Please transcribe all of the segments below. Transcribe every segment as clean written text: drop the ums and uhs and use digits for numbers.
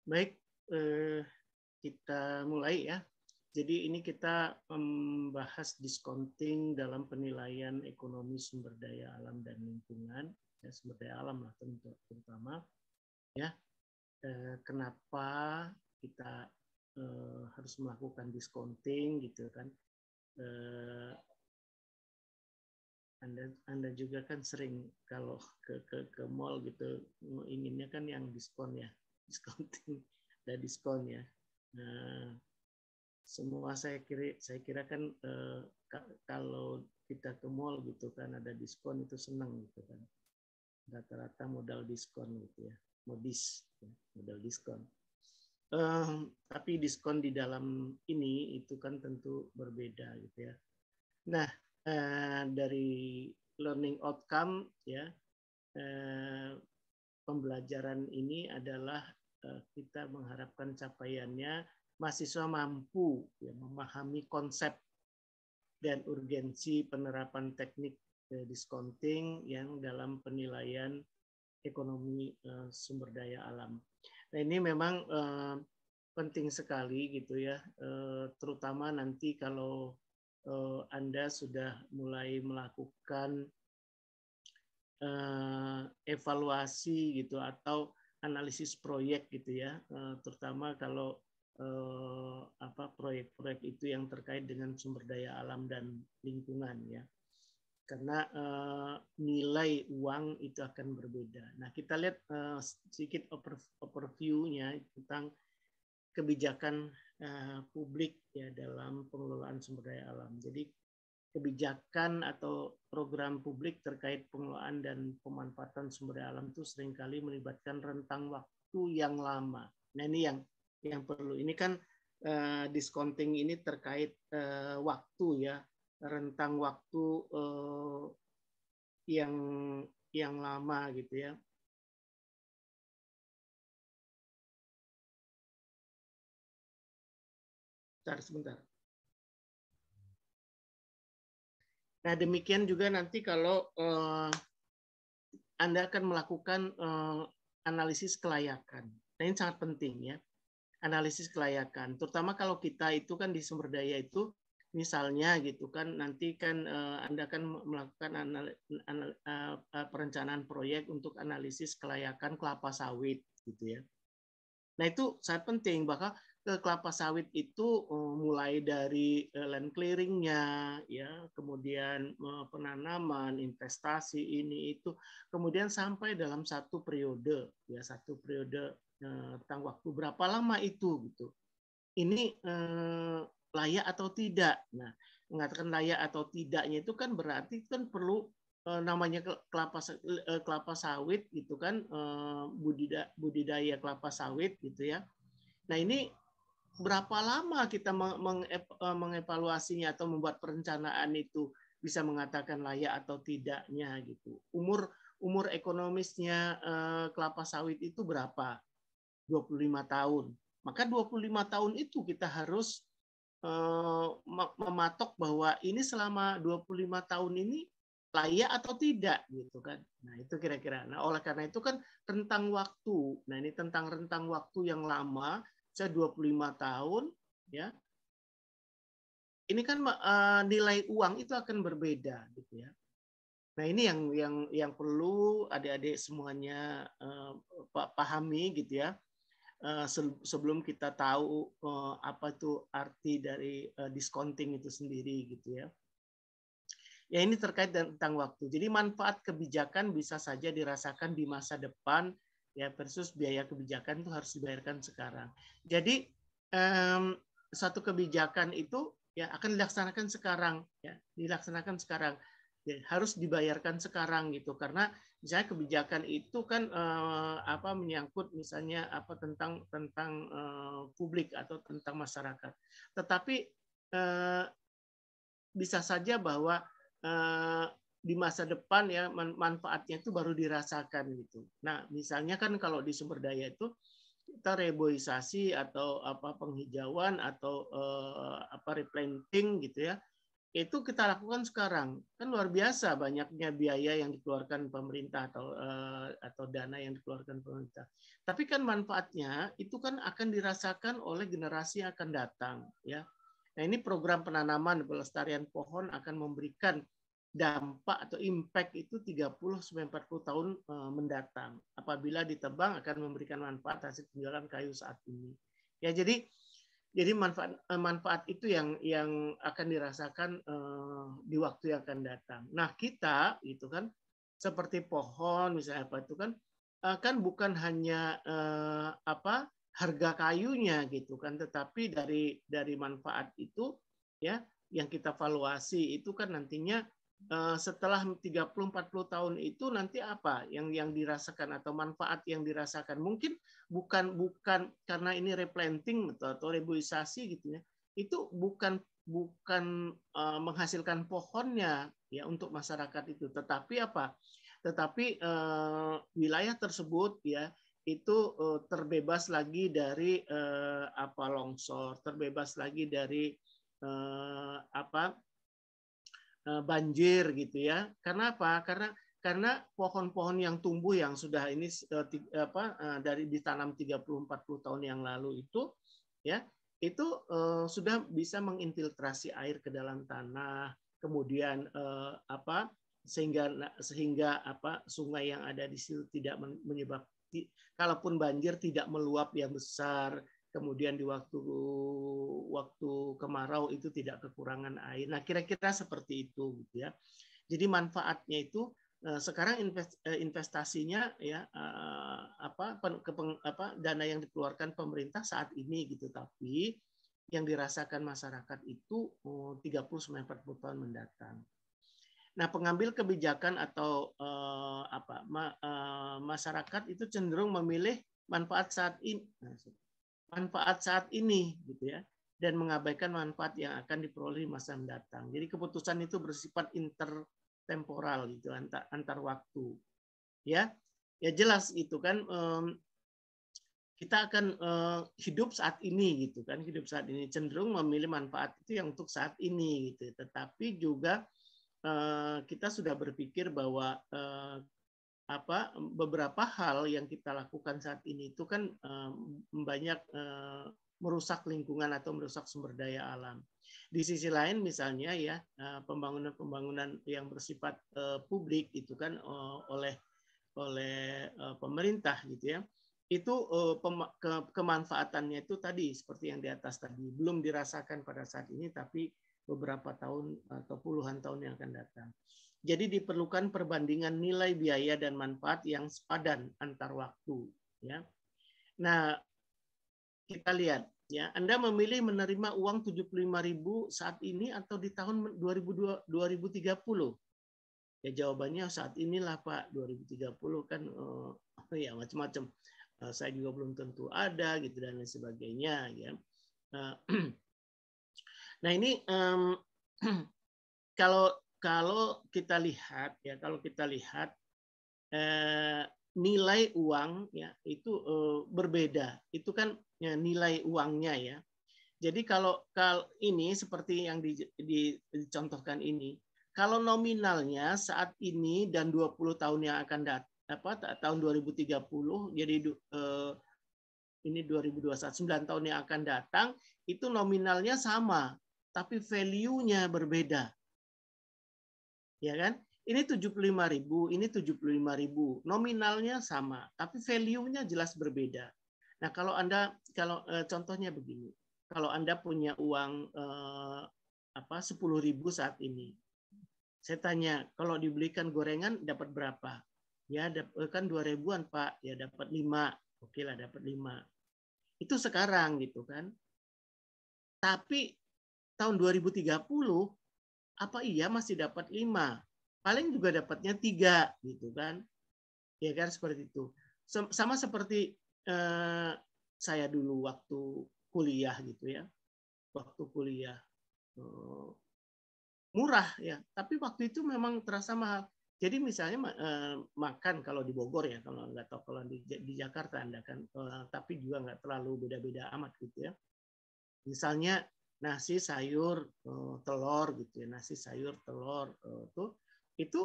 Baik, kita mulai ya. Jadi ini kita membahas discounting dalam penilaian ekonomi sumber daya alam dan lingkungan, ya, sumber daya alam lah terutama, ya. Kenapa kita harus melakukan discounting gitu kan? Anda juga kan sering kalau ke mall gitu inginnya kan yang diskon ya, discounting, ada diskon ya. Nah, semua saya kira kan kalau kita ke mall gitu kan ada diskon itu senang gitu kan, rata-rata modal diskon gitu ya, modis ya, modal diskon. Tapi diskon di dalam ini itu kan tentu berbeda gitu ya. Nah, dari learning outcome ya, pembelajaran ini adalah kita mengharapkan capaiannya mahasiswa mampu ya, memahami konsep dan urgensi penerapan teknik discounting yang dalam penilaian ekonomi sumber daya alam. Nah, ini memang penting sekali gitu ya, terutama nanti kalau Anda sudah mulai melakukan evaluasi gitu atau analisis proyek gitu ya, terutama kalau proyek-proyek itu yang terkait dengan sumber daya alam dan lingkungan ya, karena nilai uang itu akan berbeda. Nah, kita lihat sedikit overview-nya tentang kebijakan publik ya dalam pengelolaan sumber daya alam. Jadi kebijakan atau program publik terkait pengelolaan dan pemanfaatan sumber daya alam itu seringkali melibatkan rentang waktu yang lama. Nah, ini yang perlu. Ini kan discounting ini terkait waktu ya, rentang waktu yang lama gitu ya. Sebentar. Nah, demikian juga nanti kalau Anda akan melakukan analisis kelayakan. Nah, ini sangat penting ya, analisis kelayakan. Terutama kalau kita itu kan di sumber daya itu, misalnya gitu kan, nanti kan Anda akan melakukan perencanaan proyek untuk analisis kelayakan kelapa sawit gitu ya. Nah, itu sangat penting, bahkan ke kelapa sawit itu mulai dari land clearing-nya, ya, kemudian penanaman, investasi ini itu, kemudian sampai dalam satu periode, ya, satu periode tentang waktu berapa lama itu gitu. Ini layak atau tidak. Nah, mengatakan layak atau tidaknya itu kan berarti kan perlu namanya kelapa sawit gitu kan, budidaya kelapa sawit gitu ya. Nah, ini berapa lama kita mengevaluasinya atau membuat perencanaan itu bisa mengatakan layak atau tidaknya gitu. Umur ekonomisnya kelapa sawit itu berapa? 25 tahun. Maka 25 tahun itu kita harus mematok bahwa ini selama 25 tahun ini layak atau tidak gitu kan. Nah, itu kira-kira. Nah, oleh karena itu kan rentang waktu. Nah, ini tentang rentang waktu yang lama, saya 25 tahun ya. Ini kan nilai uang itu akan berbeda gitu ya. Nah, ini yang perlu adik-adik semuanya pahami gitu ya. Sebelum kita tahu apa itu arti dari discounting itu sendiri gitu ya. Ya, ini terkait tentang waktu. Jadi manfaat kebijakan bisa saja dirasakan di masa depan ya, versus biaya kebijakan itu harus dibayarkan sekarang. Jadi satu kebijakan itu ya akan dilaksanakan sekarang ya, dilaksanakan sekarang. Ya, harus dibayarkan sekarang gitu, karena misalnya kebijakan itu kan menyangkut misalnya tentang publik atau tentang masyarakat. Tetapi bisa saja bahwa di masa depan ya manfaatnya itu baru dirasakan gitu. Nah, misalnya kan kalau di sumber daya itu kita reboisasi atau penghijauan atau replanting gitu ya. Itu kita lakukan sekarang. Kan luar biasa banyaknya biaya yang dikeluarkan pemerintah atau dana yang dikeluarkan pemerintah. Tapi kan manfaatnya itu kan akan dirasakan oleh generasi yang akan datang, ya. Nah, ini program penanaman pelestarian pohon akan memberikan dampak atau impact itu 30-40 tahun mendatang. Apabila ditebang akan memberikan manfaat hasil penjualan kayu saat ini. Ya, jadi manfaat itu yang akan dirasakan di waktu yang akan datang. Nah, kita itu kan seperti pohon misalnya apa itu kan bukan hanya harga kayunya gitu kan, tetapi dari manfaat itu ya yang kita valuasi itu kan nantinya setelah 30-40 tahun itu nanti apa yang dirasakan atau manfaat yang dirasakan. Mungkin bukan karena ini replanting atau reboisasi gitu ya. Itu bukan menghasilkan pohonnya ya untuk masyarakat itu, tetapi apa? Tetapi wilayah tersebut ya itu terbebas lagi dari longsor, terbebas lagi dari banjir gitu ya. Karena apa? Karena pohon-pohon yang tumbuh yang sudah ini dari ditanam 30-40 tahun yang lalu itu ya, itu sudah bisa menginfiltrasi air ke dalam tanah, kemudian sehingga sungai yang ada di situ tidak menyebabkan, kalaupun banjir tidak meluap yang besar. Kemudian di waktu kemarau itu tidak kekurangan air. Nah, kira-kira seperti itu gitu ya. Jadi manfaatnya itu sekarang investasinya ya dana yang dikeluarkan pemerintah saat ini gitu, tapi yang dirasakan masyarakat itu 30-40 tahun mendatang. Nah, pengambil kebijakan atau masyarakat itu cenderung memilih manfaat saat ini gitu ya, dan mengabaikan manfaat yang akan diperoleh di masa mendatang. Jadi keputusan itu bersifat intertemporal gitu, antar waktu. Ya jelas itu kan kita akan hidup saat ini gitu kan, hidup saat ini cenderung memilih manfaat itu yang untuk saat ini gitu. Tetapi juga kita sudah berpikir bahwa beberapa hal yang kita lakukan saat ini itu kan banyak merusak lingkungan atau merusak sumber daya alam. Di sisi lain misalnya ya pembangunan yang bersifat publik itu kan oleh pemerintah gitu ya. Itu kemanfaatannya itu tadi seperti yang di atas tadi belum dirasakan pada saat ini, tapi beberapa tahun atau puluhan tahun yang akan datang. Jadi diperlukan perbandingan nilai biaya dan manfaat yang sepadan antar waktu. Ya. Nah, kita lihat ya, Anda memilih menerima uang 75.000 saat ini atau di tahun 2030? Ya jawabannya saat inilah Pak, 2030 kan ya macam-macam. Saya juga belum tentu ada gitu dan lain sebagainya ya. Nah ini kalau kita lihat ya, nilai uang ya itu berbeda. Itu kan ya, nilai uangnya ya. Jadi kalau ini seperti yang dicontohkan ini, kalau nominalnya saat ini dan 20 tahun yang akan datang, tahun 2030, jadi ini 2021, 9 tahun yang akan datang, itu nominalnya sama, tapi value-nya berbeda. Ya kan? Ini 75.000, ini 75.000. Nominalnya sama, tapi value-nya jelas berbeda. Nah, kalau contohnya begini. Kalau Anda punya uang 10.000 saat ini. Saya tanya, kalau dibelikan gorengan dapat berapa? Ya, kan 2.000-an, Pak. Ya, dapat 5. Oke lah, dapat 5. Itu sekarang gitu kan. Tapi tahun 2030 apa iya masih dapat 5? Paling juga dapatnya 3 gitu kan. Ya kan seperti itu. Sama seperti saya dulu waktu kuliah gitu ya. Waktu kuliah murah ya, tapi waktu itu memang terasa mahal. Jadi misalnya makan kalau di Bogor ya, kalau nggak tahu kalau di Jakarta Anda kan, tapi juga nggak terlalu beda-beda amat gitu ya. Misalnya nasi, sayur, telur gitu ya, nasi, sayur, telur itu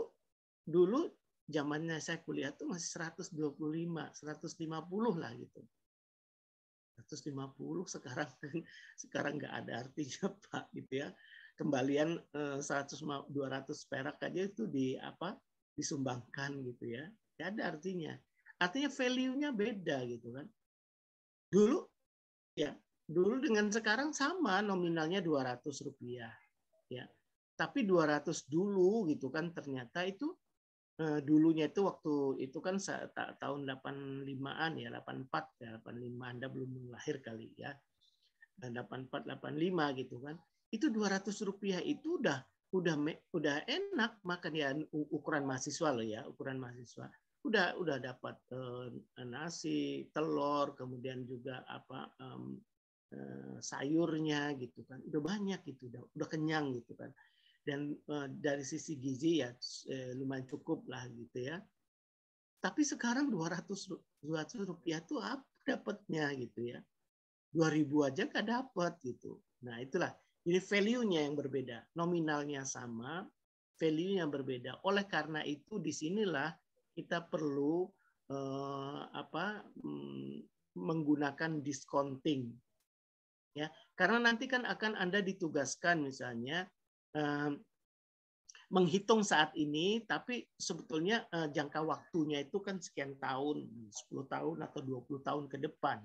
dulu zamannya saya kuliah tuh masih 125, 150 lah gitu. 150 sekarang nggak ada artinya Pak gitu ya. Kembalian 100 200 perak aja itu disumbangkan gitu ya. Nggak ada artinya. Artinya value-nya beda gitu kan. Dulu ya, dulu dengan sekarang sama nominalnya 200 rupiah ya. Tapi 200 dulu gitu kan ternyata itu dulunya itu waktu itu kan tahun 85-an ya, 84 ya, 85 Anda belum lahir kali ya. 84 85 gitu kan. Itu 200 rupiah itu udah enak makan ya, ukuran mahasiswa loh ya, ukuran mahasiswa. Udah dapat nasi, telur, kemudian juga sayurnya gitu kan. Udah banyak gitu, udah kenyang gitu kan. Dan dari sisi gizi ya lumayan cukup lah gitu ya. Tapi sekarang 200 rupiah tuh apa dapatnya gitu ya. 2.000 aja nggak dapat gitu. Nah itulah. Jadi value-nya yang berbeda. Nominalnya sama, value-nya berbeda. Oleh karena itu disinilah kita perlu menggunakan discounting. Ya, karena nanti kan akan Anda ditugaskan misalnya menghitung saat ini, tapi sebetulnya jangka waktunya itu kan sekian tahun, 10 tahun atau 20 tahun ke depan.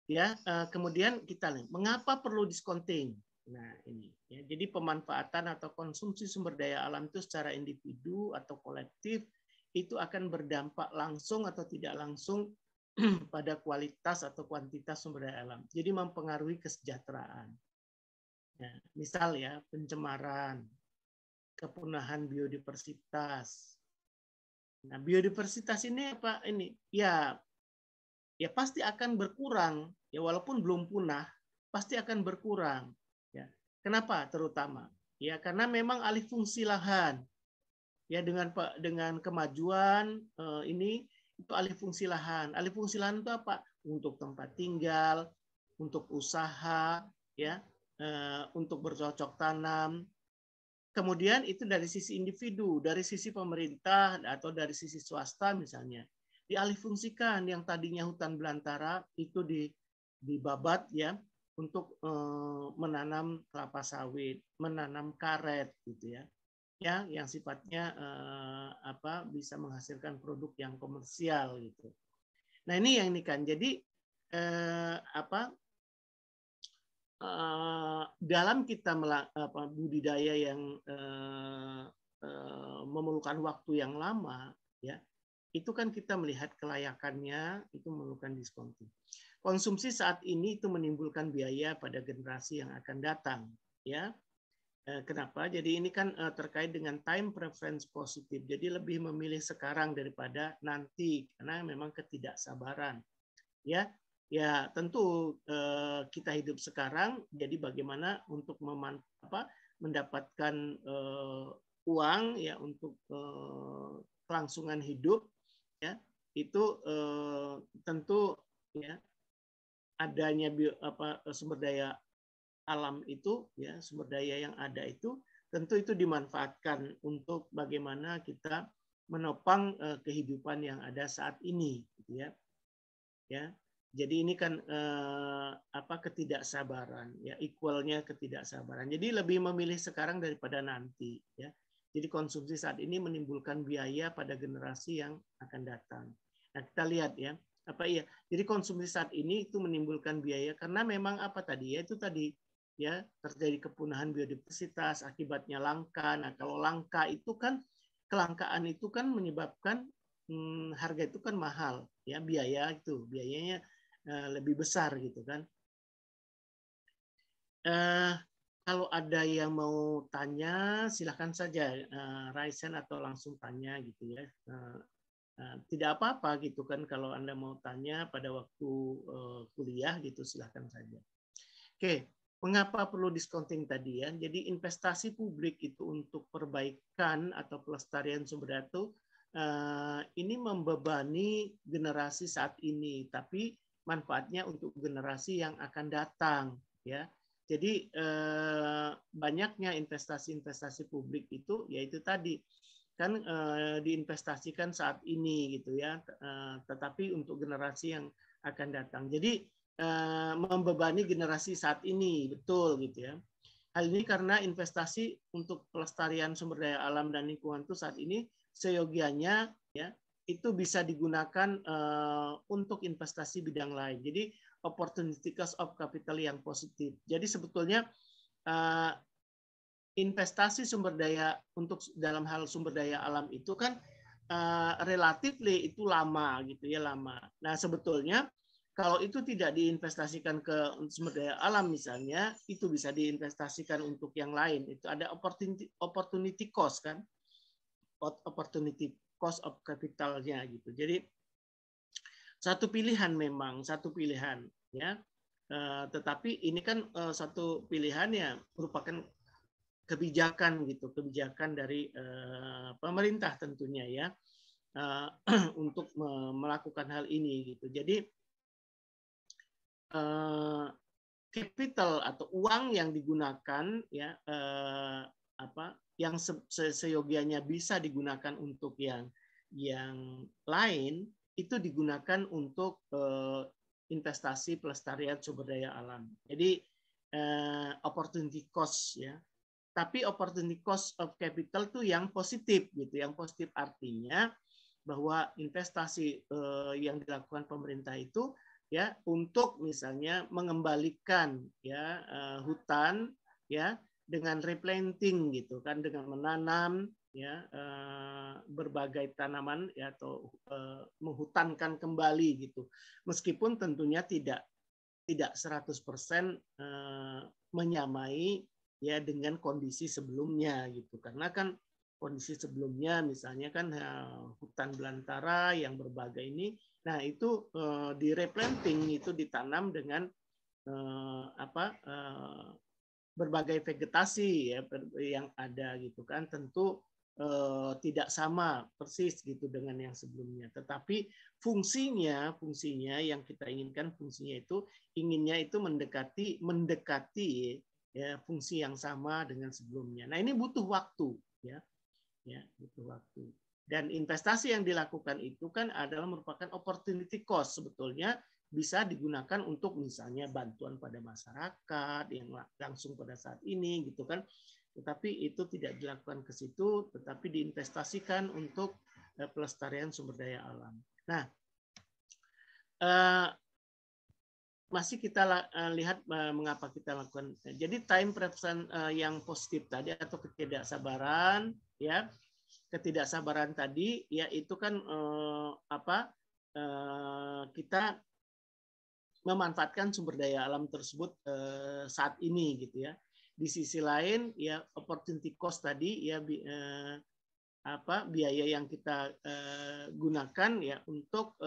Ya, kemudian kita lihat mengapa perlu discounting. Nah, ini ya. Jadi pemanfaatan atau konsumsi sumber daya alam itu secara individu atau kolektif itu akan berdampak langsung atau tidak langsung pada kualitas atau kuantitas sumber daya alam. Jadi mempengaruhi kesejahteraan. Ya, misal ya pencemaran, kepunahan biodiversitas. Nah, biodiversitas ini apa ini? Ya pasti akan berkurang. Ya walaupun belum punah, pasti akan berkurang. Ya. Kenapa? Terutama ya karena memang alih fungsi lahan. Ya dengan kemajuan ini itu alih fungsi lahan. Alih fungsi lahan itu apa? Untuk tempat tinggal, untuk usaha, ya, untuk bercocok tanam. Kemudian itu dari sisi individu, dari sisi pemerintah atau dari sisi swasta misalnya. Dialihfungsikan yang tadinya hutan belantara itu dibabat ya untuk menanam kelapa sawit, menanam karet gitu ya. Ya, yang sifatnya bisa menghasilkan produk yang komersial gitu. Nah, ini yang ini kan. Jadi dalam kita budidaya yang memerlukan waktu yang lama, ya, itu kan kita melihat kelayakannya itu memerlukan diskonting. Konsumsi saat ini itu menimbulkan biaya pada generasi yang akan datang, ya. Kenapa? Jadi ini kan terkait dengan time preference positif. Jadi lebih memilih sekarang daripada nanti karena memang ketidaksabaran, ya. Ya tentu kita hidup sekarang, jadi bagaimana untuk mendapatkan uang ya untuk kelangsungan hidup ya itu tentu ya adanya sumber daya alam itu ya sumber daya yang ada itu tentu itu dimanfaatkan untuk bagaimana kita menopang kehidupan yang ada saat ini gitu ya. Jadi ini kan ketidaksabaran ya, equalnya ketidaksabaran. Jadi lebih memilih sekarang daripada nanti ya. Jadi konsumsi saat ini menimbulkan biaya pada generasi yang akan datang. Nah, kita lihat ya. Jadi konsumsi saat ini itu menimbulkan biaya karena memang ya terjadi kepunahan biodiversitas, akibatnya langka. Nah, kalau langka itu kan kelangkaan itu kan menyebabkan harga itu kan mahal ya, biayanya lebih besar gitu kan. Kalau ada yang mau tanya silahkan saja raisen atau langsung tanya gitu ya. Tidak apa-apa gitu kan kalau Anda mau tanya pada waktu kuliah gitu silahkan saja. Oke, mengapa perlu discounting tadi ya? Jadi investasi publik itu untuk perbaikan atau pelestarian sumber daya itu ini membebani generasi saat ini, tapi manfaatnya untuk generasi yang akan datang, ya. Jadi banyaknya investasi-investasi publik itu yaitu tadi kan diinvestasikan saat ini gitu ya, tetapi untuk generasi yang akan datang. Jadi membebani generasi saat ini, betul gitu ya. Hal ini karena investasi untuk pelestarian sumber daya alam dan lingkungan itu saat ini seyogianya ya itu bisa digunakan untuk investasi bidang lain. Jadi opportunity cost of capital yang positif. Jadi sebetulnya investasi sumber daya untuk dalam hal sumber daya alam itu kan relatif itu lama gitu ya, lama. Nah sebetulnya kalau itu tidak diinvestasikan ke sumber daya alam misalnya, itu bisa diinvestasikan untuk yang lain. Itu ada opportunity cost kan, opportunity cost of capitalnya gitu. Jadi satu pilihan memang, satu pilihan ya. Tetapi ini kan satu pilihan yang merupakan kebijakan gitu, kebijakan dari pemerintah tentunya ya untuk melakukan hal ini gitu. Jadi capital atau uang yang digunakan ya yang seyogianya bisa digunakan untuk yang lain itu digunakan untuk investasi pelestarian sumber daya alam. Jadi opportunity cost ya. Tapi opportunity cost of capital itu yang positif gitu. Yang positif artinya bahwa investasi yang dilakukan pemerintah itu ya untuk misalnya mengembalikan ya hutan ya dengan replanting gitu kan, dengan menanam ya berbagai tanaman ya atau menghutankan kembali gitu. Meskipun tentunya tidak 100% menyamai ya dengan kondisi sebelumnya gitu. Karena kan kondisi sebelumnya misalnya kan hutan belantara yang berbagai ini, nah itu di replanting itu ditanam dengan berbagai vegetasi ya yang ada gitu kan, tentu tidak sama persis gitu dengan yang sebelumnya. Tetapi fungsinya yang kita inginkan inginnya itu mendekati ya fungsi yang sama dengan sebelumnya. Nah ini butuh waktu ya butuh waktu. Dan investasi yang dilakukan itu kan adalah merupakan opportunity cost, sebetulnya bisa digunakan untuk misalnya bantuan pada masyarakat yang langsung pada saat ini gitu kan. Tetapi itu tidak dilakukan ke situ, tetapi diinvestasikan untuk pelestarian sumber daya alam. Nah, masih kita lihat mengapa kita lakukan. Jadi time preference yang positif tadi atau ketidaksabaran ya, ketidaksabaran tadi ya itu kan kita memanfaatkan sumber daya alam tersebut saat ini gitu ya. Di sisi lain ya opportunity cost tadi ya biaya yang kita gunakan ya untuk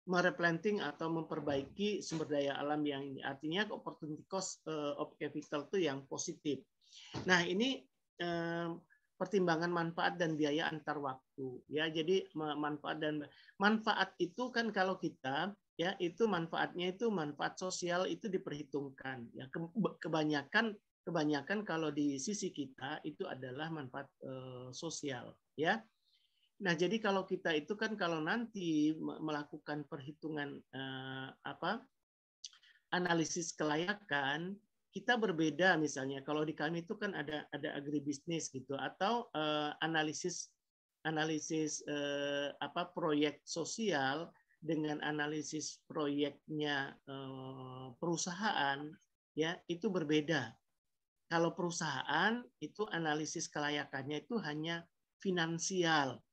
mereplanting atau memperbaiki sumber daya alam yang artinya opportunity cost of capital itu yang positif. Nah ini pertimbangan manfaat dan biaya antar waktu ya. Jadi manfaat itu kan kalau kita ya itu manfaatnya itu manfaat sosial itu diperhitungkan ya. Kebanyakan kalau di sisi kita itu adalah manfaat sosial ya. Nah, jadi kalau kita itu kan kalau nanti melakukan perhitungan analisis kelayakan, kita berbeda misalnya. Kalau di kami itu kan ada agribisnis gitu atau analisis proyek sosial dengan analisis proyeknya perusahaan ya itu berbeda. Kalau perusahaan itu analisis kelayakannya itu hanya finansial.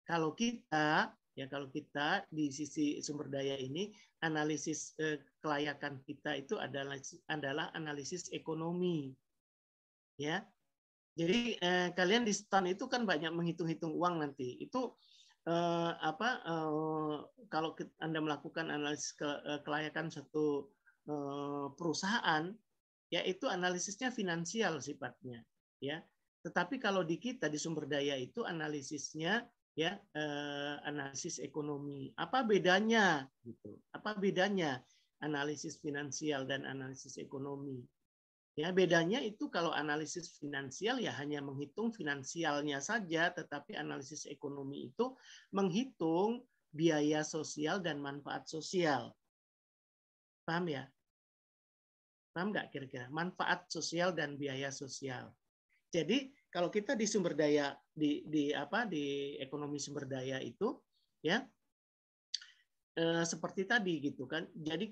Kalau kita di sisi sumber daya ini analisis kelayakan kita itu adalah analisis ekonomi. Ya. Jadi kalian di stand itu kan banyak menghitung-hitung uang nanti. Itu kalau Anda melakukan analisis kelayakan satu perusahaan ya itu analisisnya finansial sifatnya ya. Tetapi kalau di kita di sumber daya itu analisisnya ya analisis ekonomi. Apa bedanya gitu? Apa bedanya analisis finansial dan analisis ekonomi? Ya, bedanya itu kalau analisis finansial ya hanya menghitung finansialnya saja, tetapi analisis ekonomi itu menghitung biaya sosial dan manfaat sosial. Paham ya? Paham nggak kira-kira? Manfaat sosial dan biaya sosial. Jadi kalau kita di sumber daya di ekonomi sumber daya itu ya seperti tadi gitu kan. Jadi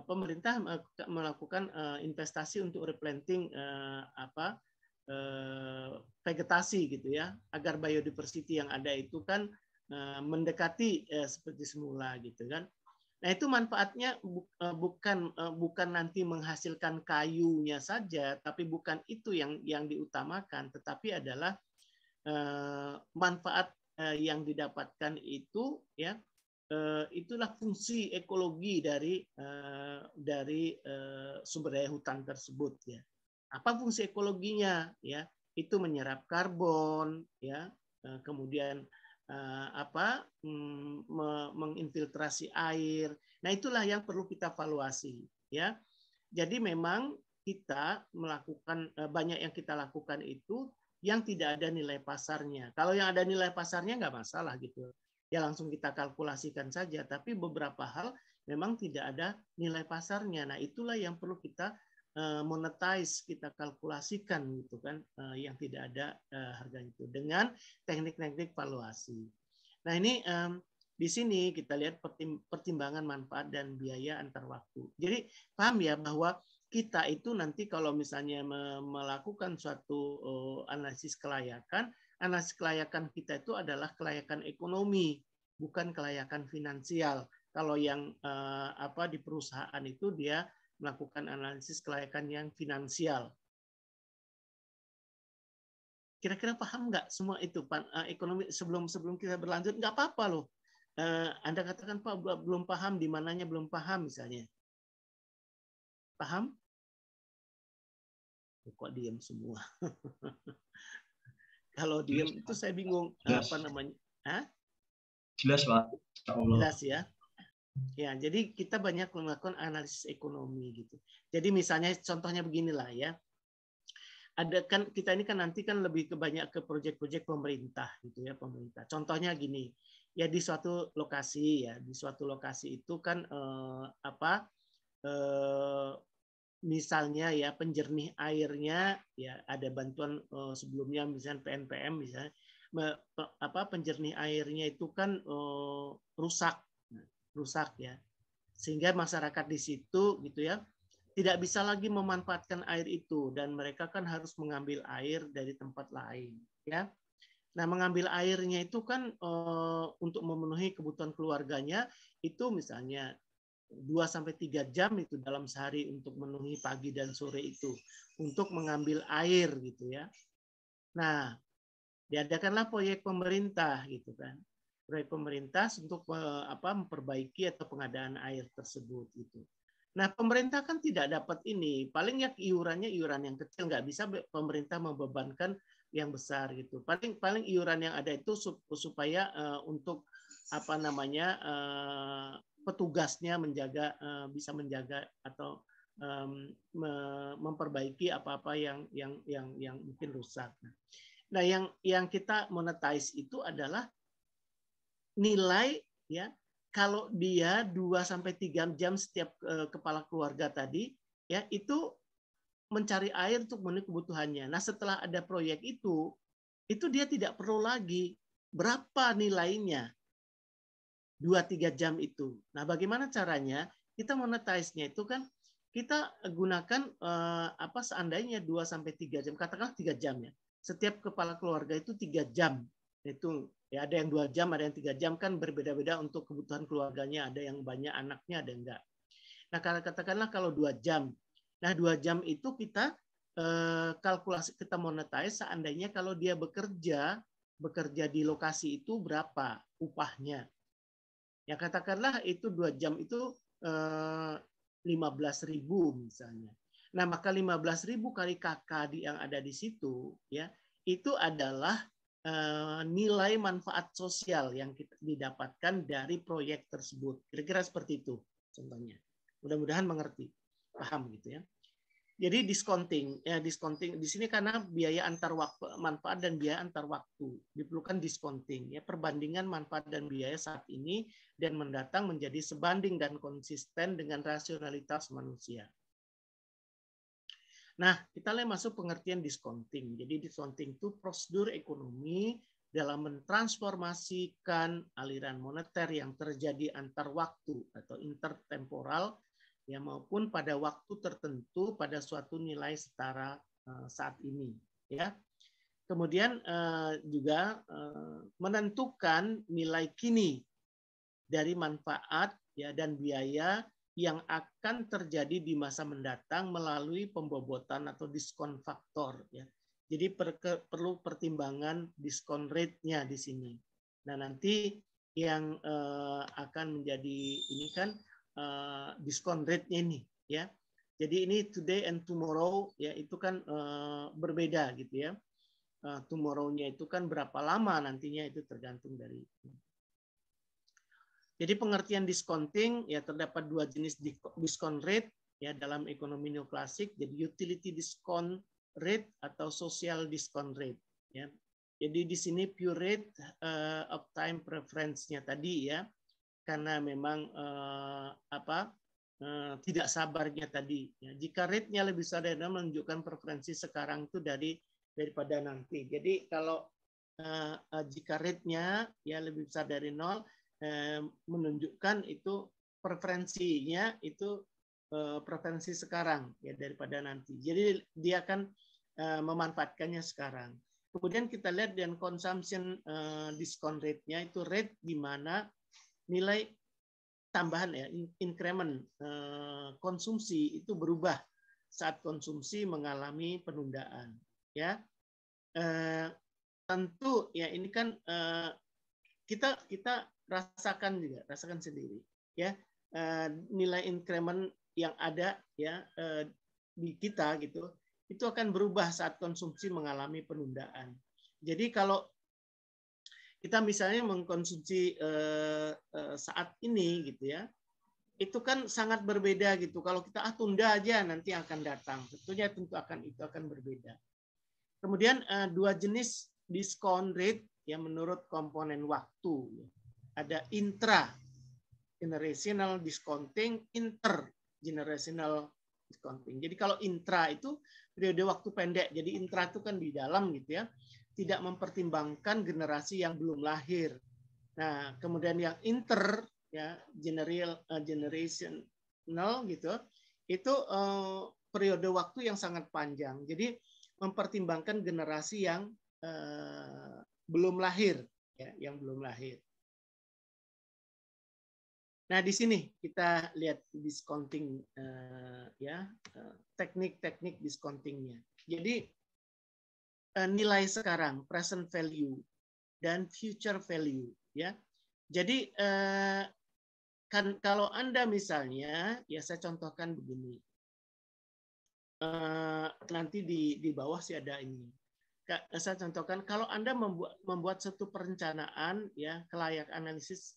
pemerintah melakukan investasi untuk replanting vegetasi gitu ya, agar biodiversity yang ada itu kan mendekati seperti semula gitu kan. Nah, itu manfaatnya bukan nanti menghasilkan kayunya saja, tapi bukan itu yang diutamakan, tetapi adalah manfaat yang didapatkan itu ya itulah fungsi ekologi dari sumber daya hutan tersebut ya. Apa fungsi ekologinya ya? Itu menyerap karbon ya, kemudian menginfiltrasi air. Nah, itulah yang perlu kita valuasi ya. Jadi memang kita melakukan banyak yang kita lakukan itu yang tidak ada nilai pasarnya. Kalau yang ada nilai pasarnya nggak masalah gitu. Ya langsung kita kalkulasikan saja. Tapi beberapa hal memang tidak ada nilai pasarnya. Nah, itulah yang perlu kita monetize, kita kalkulasikan gitu kan, yang tidak ada harganya itu dengan teknik-teknik valuasi. Nah, ini di sini kita lihat pertimbangan manfaat dan biaya antar waktu. Jadi paham ya bahwa kita itu nanti kalau misalnya melakukan suatu analisis kelayakan kita itu adalah kelayakan ekonomi, bukan kelayakan finansial. Kalau yang di perusahaan itu dia melakukan analisis kelayakan yang finansial. Kira-kira paham nggak semua itu ekonomi sebelum kita berlanjut? Nggak apa-apa loh. Anda katakan Pak belum paham, di mananya belum paham misalnya. Paham? Kok diam semua? Kalau diam itu saya bingung apa namanya. Hah? Jelas Pak. Jelas ya. Ya, jadi kita banyak melakukan analisis ekonomi gitu. Jadi misalnya contohnya beginilah ya. Ada kan kita ini kan nanti kan lebih banyak ke proyek-proyek pemerintah gitu ya, pemerintah. Contohnya gini, ya di suatu lokasi itu kan misalnya ya penjernih airnya ya ada bantuan sebelumnya misalnya PNPM misalnya penjernih airnya itu kan rusak ya, sehingga masyarakat di situ gitu ya tidak bisa lagi memanfaatkan air itu dan mereka kan harus mengambil air dari tempat lain ya. Nah, mengambil airnya itu kan untuk memenuhi kebutuhan keluarganya itu misalnya 2-3 jam itu dalam sehari untuk memenuhi pagi dan sore itu untuk mengambil air gitu ya. Nah, diadakanlah proyek pemerintah gitu kan. Proyek pemerintah untuk memperbaiki atau pengadaan air tersebut gitu. Nah, pemerintah kan tidak dapat ini, paling ya iurannya iuran yang kecil, nggak bisa pemerintah membebankan yang besar gitu. Paling iuran yang ada itu supaya untuk petugasnya bisa menjaga atau memperbaiki apa-apa yang mungkin rusak. Nah, yang kita monetize itu adalah nilai ya kalau dia 2-3 jam setiap kepala keluarga tadi ya itu mencari air untuk memenuhi kebutuhannya. Nah, setelah ada proyek itu dia tidak perlu lagi berapa nilainya 2-3 jam itu. Nah, bagaimana caranya? Kita monetize-nya itu kan kita gunakan seandainya 2-3 jam, katakanlah 3 jam ya. Setiap kepala keluarga itu 3 jam. Itu ya ada yang 2 jam, ada yang 3 jam kan berbeda-beda untuk kebutuhan keluarganya, ada yang banyak anaknya, ada yang enggak. Nah, katakanlah kalau 2 jam. Nah, 2 jam itu kita kalkulasi, kita monetize seandainya kalau dia bekerja di lokasi itu berapa upahnya. Ya katakanlah itu 2 jam itu 15.000 misalnya. Nah, maka 15.000 kali KK yang ada di situ ya, itu adalah nilai manfaat sosial yang kita didapatkan dari proyek tersebut. Kira-kira seperti itu contohnya. Mudah-mudahan mengerti, paham gitu ya. Jadi discounting, ya discounting di sini karena biaya antar waktu, manfaat dan biaya antar waktu diperlukan discounting, ya perbandingan manfaat dan biaya saat ini dan mendatang menjadi sebanding dan konsisten dengan rasionalitas manusia. Nah, kita mulai masuk pengertian discounting. Jadi discounting itu prosedur ekonomi dalam mentransformasikan aliran moneter yang terjadi antar waktu atau intertemporal ya maupun pada waktu tertentu pada suatu nilai setara saat ini ya. Kemudian juga menentukan nilai kini dari manfaat ya dan biaya yang akan terjadi di masa mendatang melalui pembobotan atau diskon faktor ya. Jadi perlu pertimbangan diskon rate-nya di sini. Nah, nanti yang akan menjadi ini kan diskon rate-nya ini ya. Jadi ini today and tomorrow ya itu kan berbeda gitu ya. Tomorrow-nya itu kan berapa lama nantinya itu tergantung dari. Jadi pengertian discounting ya terdapat dua jenis discount rate ya dalam ekonomi neoklasik. Jadi utility discount rate atau social discount rate ya. Jadi di sini pure rate of time preference-nya tadi ya. Karena memang tidak sabarnya tadi ya. Jika rate-nya lebih besar dari menunjukkan preferensi sekarang itu daripada nanti. Jadi kalau jika rate-nya ya lebih besar dari 0 menunjukkan itu preferensinya itu preferensi sekarang ya daripada nanti. Jadi dia akan memanfaatkannya sekarang. Kemudian kita lihat dan consumption discount rate-nya itu rate di mana nilai tambahan ya increment konsumsi itu berubah saat konsumsi mengalami penundaan ya. Tentu ya ini kan kita rasakan sendiri ya nilai increment yang ada ya di kita gitu itu akan berubah saat konsumsi mengalami penundaan. Jadi kalau kita misalnya mengkonsumsi saat ini gitu ya itu kan sangat berbeda gitu. Kalau kita tunda aja nanti akan datang, tentu akan berbeda. Kemudian dua jenis diskon rate yang menurut komponen waktu. Ada intra-generational discounting, intergenerational discounting. Jadi kalau intra itu periode waktu pendek, jadi intra itu kan di dalam gitu ya, tidak mempertimbangkan generasi yang belum lahir. Nah, kemudian yang inter ya generational gitu, itu periode waktu yang sangat panjang. Jadi mempertimbangkan generasi yang belum lahir ya, yang belum lahir. Nah, di sini kita lihat discounting ya, teknik-teknik discountingnya. Jadi nilai sekarang, present value dan future value ya. Jadi kan kalau Anda misalnya ya saya contohkan begini. Nanti di bawah sih ada ini. Saya contohkan kalau Anda membuat satu perencanaan ya kelayak analisis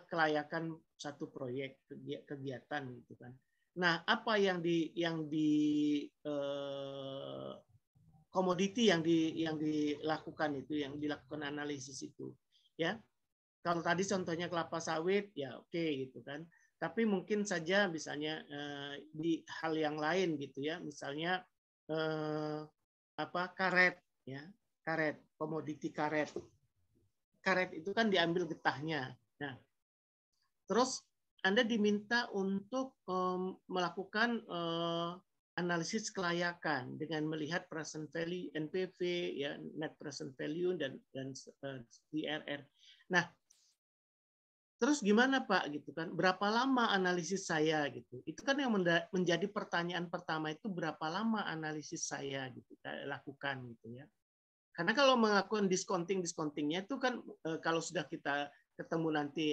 kelayakan satu proyek kegiatan gitu kan. Nah, apa yang di komoditi yang dilakukan itu, yang dilakukan analisis itu, ya. Kalau tadi contohnya kelapa sawit, ya oke gitu kan. Tapi mungkin saja misalnya di hal yang lain gitu ya, misalnya karet, ya, karet, komoditi karet. Karet itu kan diambil getahnya. Nah, terus Anda diminta untuk melakukan analisis kelayakan dengan melihat present value, NPV, ya, net present value dan DRR. Nah, terus gimana Pak gitu kan? Berapa lama analisis saya gitu? Itu kan yang menjadi pertanyaan pertama itu berapa lama analisis saya gitu lakukan gitu ya. Karena kalau melakukan discountingnya itu kan kalau sudah kita ketemu nanti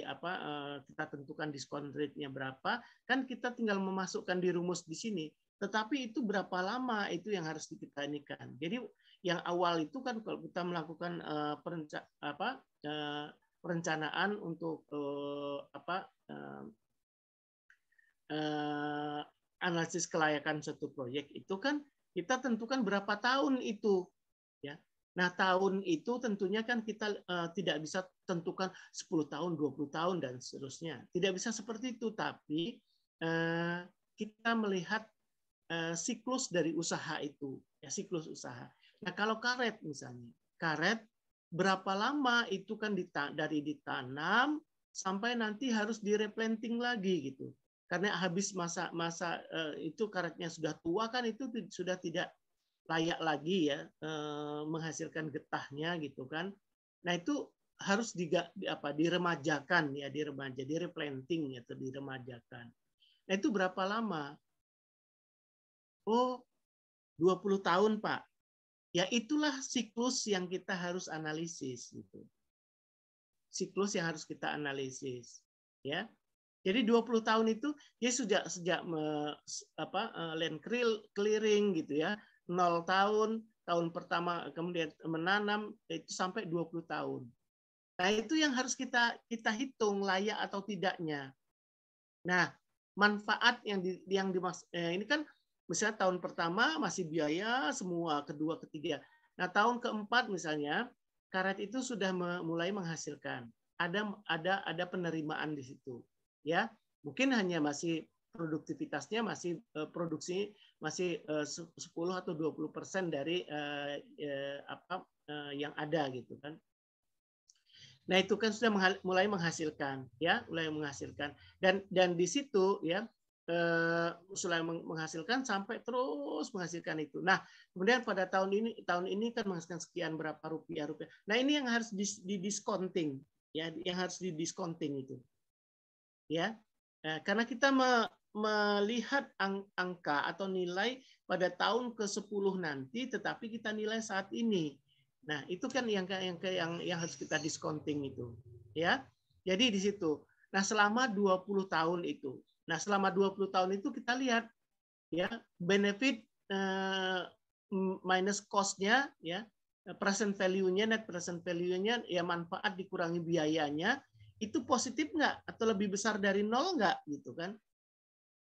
kita tentukan diskon rate-nya berapa, kan kita tinggal memasukkan di rumus di sini. Tetapi itu berapa lama itu yang harus kita inikan. Jadi yang awal itu kan kalau kita melakukan perencanaan untuk analisis kelayakan suatu proyek itu kan kita tentukan berapa tahun itu, ya. Nah, tahun itu tentunya kan kita tidak bisa tentukan 10 tahun, 20 tahun, dan seterusnya. Tidak bisa seperti itu, tapi kita melihat siklus dari usaha itu, ya, siklus usaha. Nah, kalau karet misalnya, karet berapa lama itu kan dari ditanam sampai nanti harus direplanting lagi gitu. Karena habis masa itu karetnya sudah tua kan itu sudah tidak layak lagi ya menghasilkan getahnya gitu kan. Nah itu harus diremajakan ya, direplanting atau diremajakan. Nah itu berapa lama? Oh, 20 tahun, Pak. Ya itulah siklus yang kita harus analisis gitu. Siklus yang harus kita analisis, ya. Jadi 20 tahun itu dia sejak land clearing gitu ya. 0 tahun, tahun pertama kemudian menanam itu sampai 20 tahun. Nah, itu yang harus kita hitung layak atau tidaknya. Nah, manfaat yang ini kan misalnya tahun pertama masih biaya semua, kedua, ketiga. Nah, tahun keempat misalnya karet itu sudah mulai menghasilkan. Ada penerimaan di situ. Ya, mungkin hanya masih produktivitasnya masih produksi masih 10 atau 20% dari yang ada gitu kan. Nah, itu kan sudah mulai menghasilkan ya, dan di situ ya mulai menghasilkan sampai terus menghasilkan itu. Nah, kemudian pada tahun ini kan menghasilkan sekian berapa rupiah. Nah, ini yang harus didiskonting ya, yang harus didiskonting itu. Ya. Karena kita melihat angka atau nilai pada tahun ke-10 nanti, tetapi kita nilai saat ini. Nah, itu kan yang harus kita discounting itu, ya. Jadi di situ. Nah, selama 20 tahun itu. Nah, selama 20 tahun itu kita lihat ya, benefit minus cost-nya ya, present value-nya, net present value-nya ya, manfaat dikurangi biayanya, itu positif nggak atau lebih besar dari nol nggak gitu kan?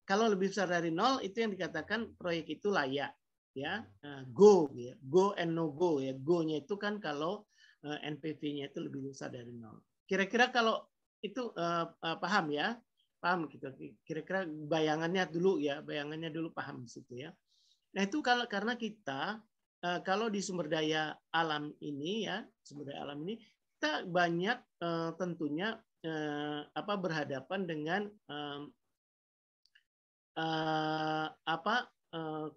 Kalau lebih besar dari nol itu yang dikatakan proyek itu layak ya, go ya, go and no go ya. Go-nya itu kan kalau NPV-nya itu lebih besar dari nol. Kira-kira kalau itu paham ya, paham gitu. Kira-kira bayangannya dulu paham di situ ya. Nah itu karena kita kalau di sumber daya alam ini ya, kita banyak tentunya berhadapan dengan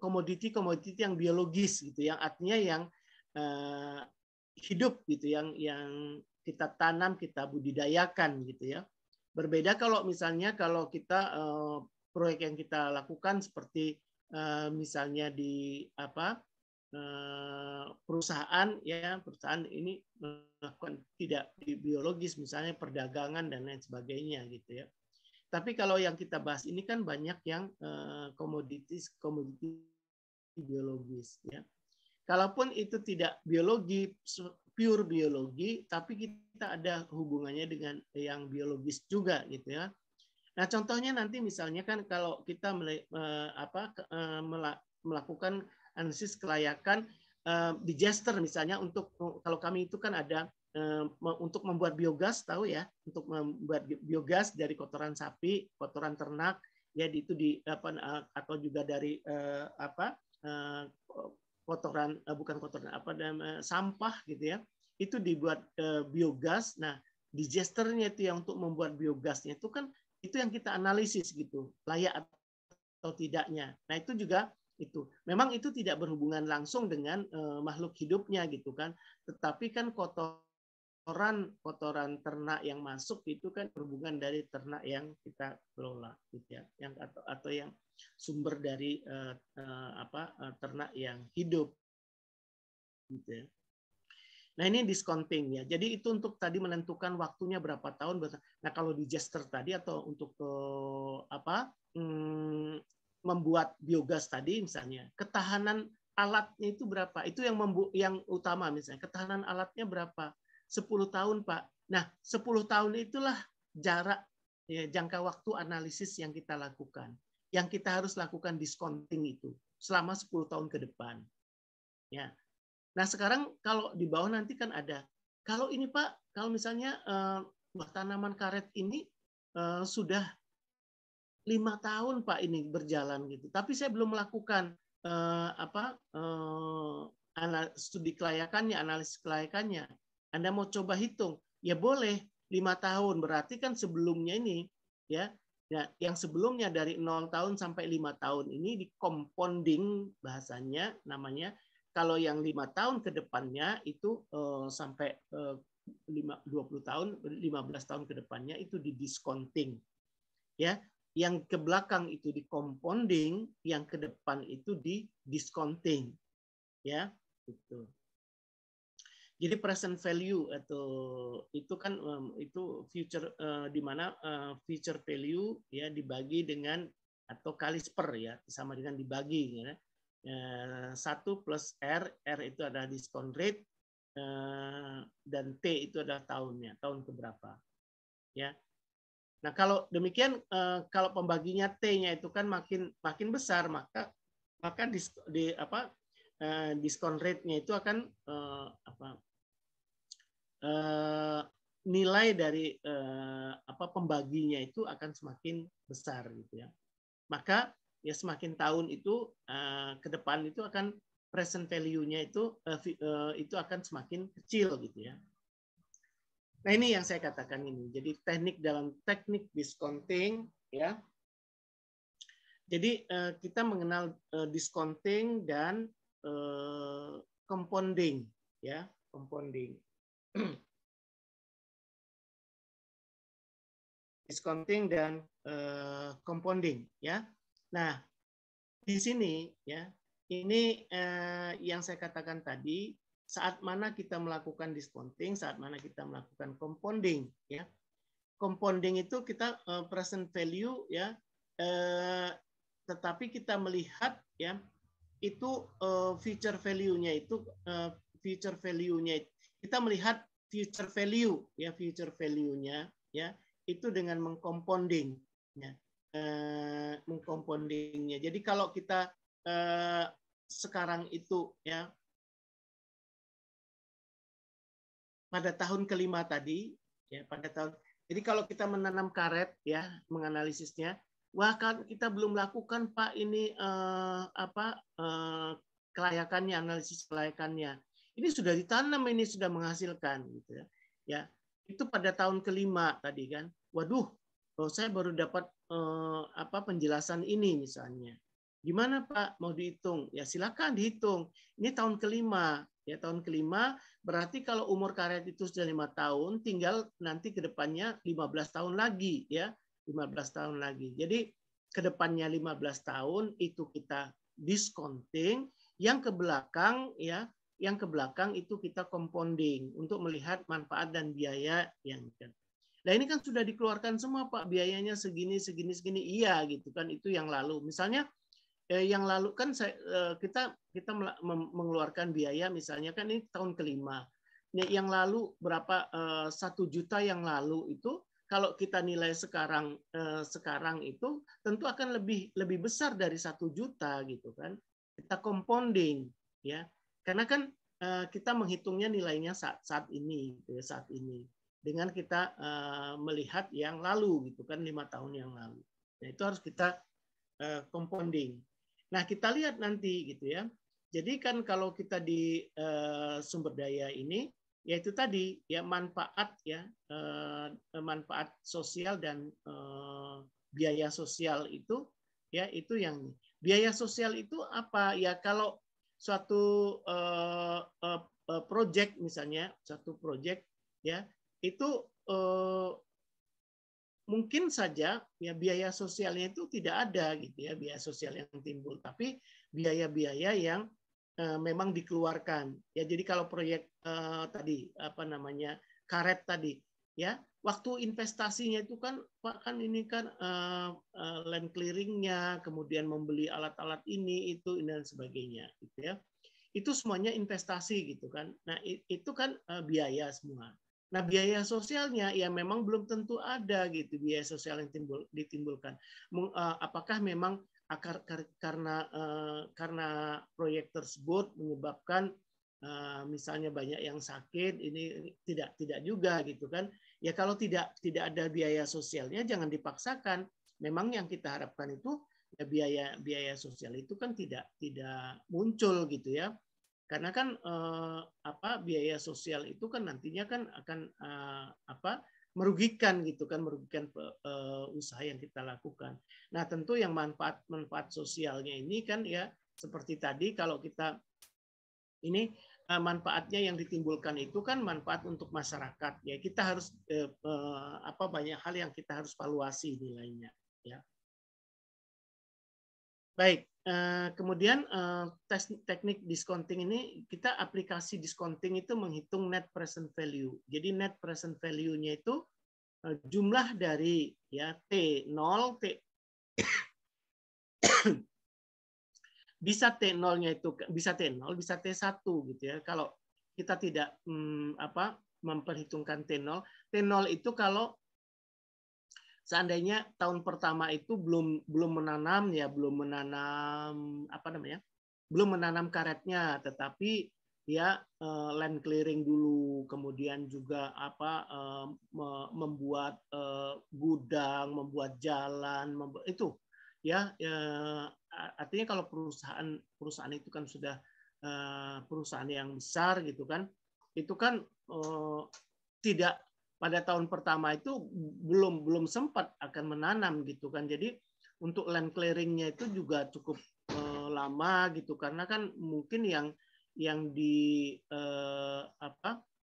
komoditi yang biologis gitu, yang artinya yang hidup gitu, yang kita tanam, kita budidayakan gitu ya. Berbeda kalau misalnya kalau kita proyek yang kita lakukan seperti misalnya di perusahaan ini melakukan tidak biologis, misalnya perdagangan dan lain sebagainya gitu ya. Tapi kalau yang kita bahas ini kan banyak yang komoditi biologis ya. Kalaupun itu tidak biologi, pure biologi, tapi kita ada hubungannya dengan yang biologis juga gitu ya. Nah, contohnya nanti misalnya kan kalau kita melakukan analisis kelayakan digester misalnya, untuk kalau kami itu kan ada untuk membuat biogas, tahu ya, untuk membuat biogas dari kotoran sapi, kotoran ternak ya, itu atau juga dari sampah gitu ya, itu dibuat biogas. Nah, digesternya itu yang untuk membuat biogasnya itu kan itu yang kita analisis gitu, layak atau tidaknya. Nah, itu juga itu. Memang itu tidak berhubungan langsung dengan makhluk hidupnya gitu kan, tetapi kan kotoran ternak yang masuk itu kan berhubungan dari ternak yang kita kelola gitu ya, yang atau yang sumber dari ternak yang hidup gitu ya. Nah, ini discounting ya. Jadi itu untuk tadi menentukan waktunya berapa tahun. Nah, kalau digester tadi atau untuk membuat biogas tadi misalnya, ketahanan alatnya itu berapa? Itu yang utama misalnya. Ketahanan alatnya berapa? 10 tahun, Pak. Nah, 10 tahun itulah jarak ya, jangka waktu analisis yang kita lakukan. Yang kita harus lakukan discounting itu selama 10 tahun ke depan. Ya. Nah, sekarang kalau di bawah nanti kan ada. Kalau ini, Pak, kalau misalnya tanaman karet ini sudah 5 tahun, Pak, ini berjalan gitu. Tapi saya belum melakukan studi kelayakannya, analisis kelayakannya. Anda mau coba hitung, ya boleh 5 tahun. Berarti kan sebelumnya ini, ya, yang sebelumnya dari 0 tahun sampai 5 tahun ini di compounding bahasanya namanya. Kalau yang 5 tahun ke depannya itu sampai 20 tahun, 15 tahun ke depannya itu di discounting. Ya, yang ke belakang itu di compounding, yang ke depan itu di discounting. Ya, gitu. Jadi present value atau itu kan itu future di mana future value ya dibagi dengan atau kali per ya sama dengan dibagi ya. 1 plus R itu adalah discount rate dan T itu adalah tahunnya, tahun keberapa. Ya. Nah, kalau demikian kalau pembaginya T-nya itu kan makin besar maka discount rate-nya itu akan nilai dari pembaginya itu akan semakin besar gitu ya. Maka ya semakin tahun itu ke depan itu akan present value-nya itu akan semakin kecil gitu ya. Nah, ini yang saya katakan ini. Jadi dalam teknik discounting ya. Jadi kita mengenal discounting dan compounding ya, compounding. Discounting dan compounding ya. Nah, di sini ya, ini yang saya katakan tadi, saat mana kita melakukan discounting, saat mana kita melakukan compounding ya. Compounding itu kita present value ya, tetapi kita melihat ya itu future value-nya itu kita melihat future value ya, future value-nya ya itu dengan mengcompounding ya, mengcompoundingnya. Jadi kalau kita sekarang itu ya pada tahun kelima tadi ya jadi kalau kita menanam karet ya menganalisisnya, wah kan kita belum lakukan Pak ini kelayakannya, analisis kelayakannya. Ini sudah ditanam, ini sudah menghasilkan gitu ya. Ya, itu pada tahun kelima tadi kan. Waduh, saya baru dapat penjelasan ini misalnya. Gimana Pak mau dihitung? Ya silakan dihitung. Ini tahun kelima. Ya tahun kelima berarti kalau umur karet itu sudah 5 tahun, tinggal nanti ke depannya 15 tahun lagi ya. 15 tahun lagi. Jadi ke depannya 15 tahun itu kita discounting, yang ke belakang ya, yang ke belakang itu kita compounding untuk melihat manfaat dan biaya yang kan. Nah, ini kan sudah dikeluarkan semua Pak, biayanya segini segini segini. Iya gitu kan, itu yang lalu. Misalnya yang lalu kan kita mengeluarkan biaya misalnya kan ini tahun kelima. Yang lalu berapa 1 juta yang lalu itu kalau kita nilai sekarang itu tentu akan lebih besar dari 1 juta gitu kan. Kita compounding ya. Karena kan kita menghitungnya nilainya saat ini gitu ya, saat ini. Dengan kita melihat yang lalu gitu kan 5 tahun yang lalu. Nah, itu harus kita compounding. Nah, kita lihat nanti gitu ya. Jadi kan kalau kita di sumber daya ini, yaitu tadi ya manfaat ya, manfaat sosial dan biaya sosial itu ya itu yang biaya sosial itu apa ya, kalau suatu project misalnya, satu project ya itu mungkin saja ya biaya sosialnya itu tidak ada gitu ya, biaya sosial yang timbul, tapi biaya-biaya yang memang dikeluarkan ya. Jadi kalau proyek tadi karet tadi ya, waktu investasinya itu kan Pak kan ini kan land clearingnya, kemudian membeli alat-alat ini itu dan sebagainya gitu ya. itu semuanya investasi gitu kan. Nah, itu kan biaya semua. Nah, biaya sosialnya ya memang belum tentu ada gitu, biaya sosial yang ditimbulkan. Apakah memang karena proyek tersebut menyebabkan misalnya banyak yang sakit, ini tidak juga gitu kan. Ya kalau tidak ada biaya sosialnya jangan dipaksakan. Memang yang kita harapkan itu ya biaya sosial itu kan tidak muncul gitu ya. Karena kan biaya sosial itu kan nantinya kan akan merugikan gitu kan, merugikan usaha yang kita lakukan. Nah, tentu yang manfaat sosialnya ini kan ya seperti tadi kalau kita ini manfaatnya yang ditimbulkan itu kan manfaat untuk masyarakat ya. Kita harus banyak hal yang kita harus valuasi nilainya ya. Baik, kemudian teknik discounting ini, kita aplikasi discounting itu menghitung net present value. Jadi net present value-nya itu jumlah dari ya T0, bisa T0-nya itu bisa T0, bisa T1 gitu ya. Kalau kita tidak memperhitungkan T0, T0 itu kalau seandainya tahun pertama itu belum menanam karetnya, tetapi ya land clearing dulu, kemudian juga membuat gudang, membuat jalan, itu ya artinya kalau perusahaan itu kan sudah perusahaan yang besar gitu kan, itu kan tidak pada tahun pertama itu belum sempat akan menanam gitu kan. Jadi untuk land clearingnya itu juga cukup lama gitu, karena kan mungkin yang di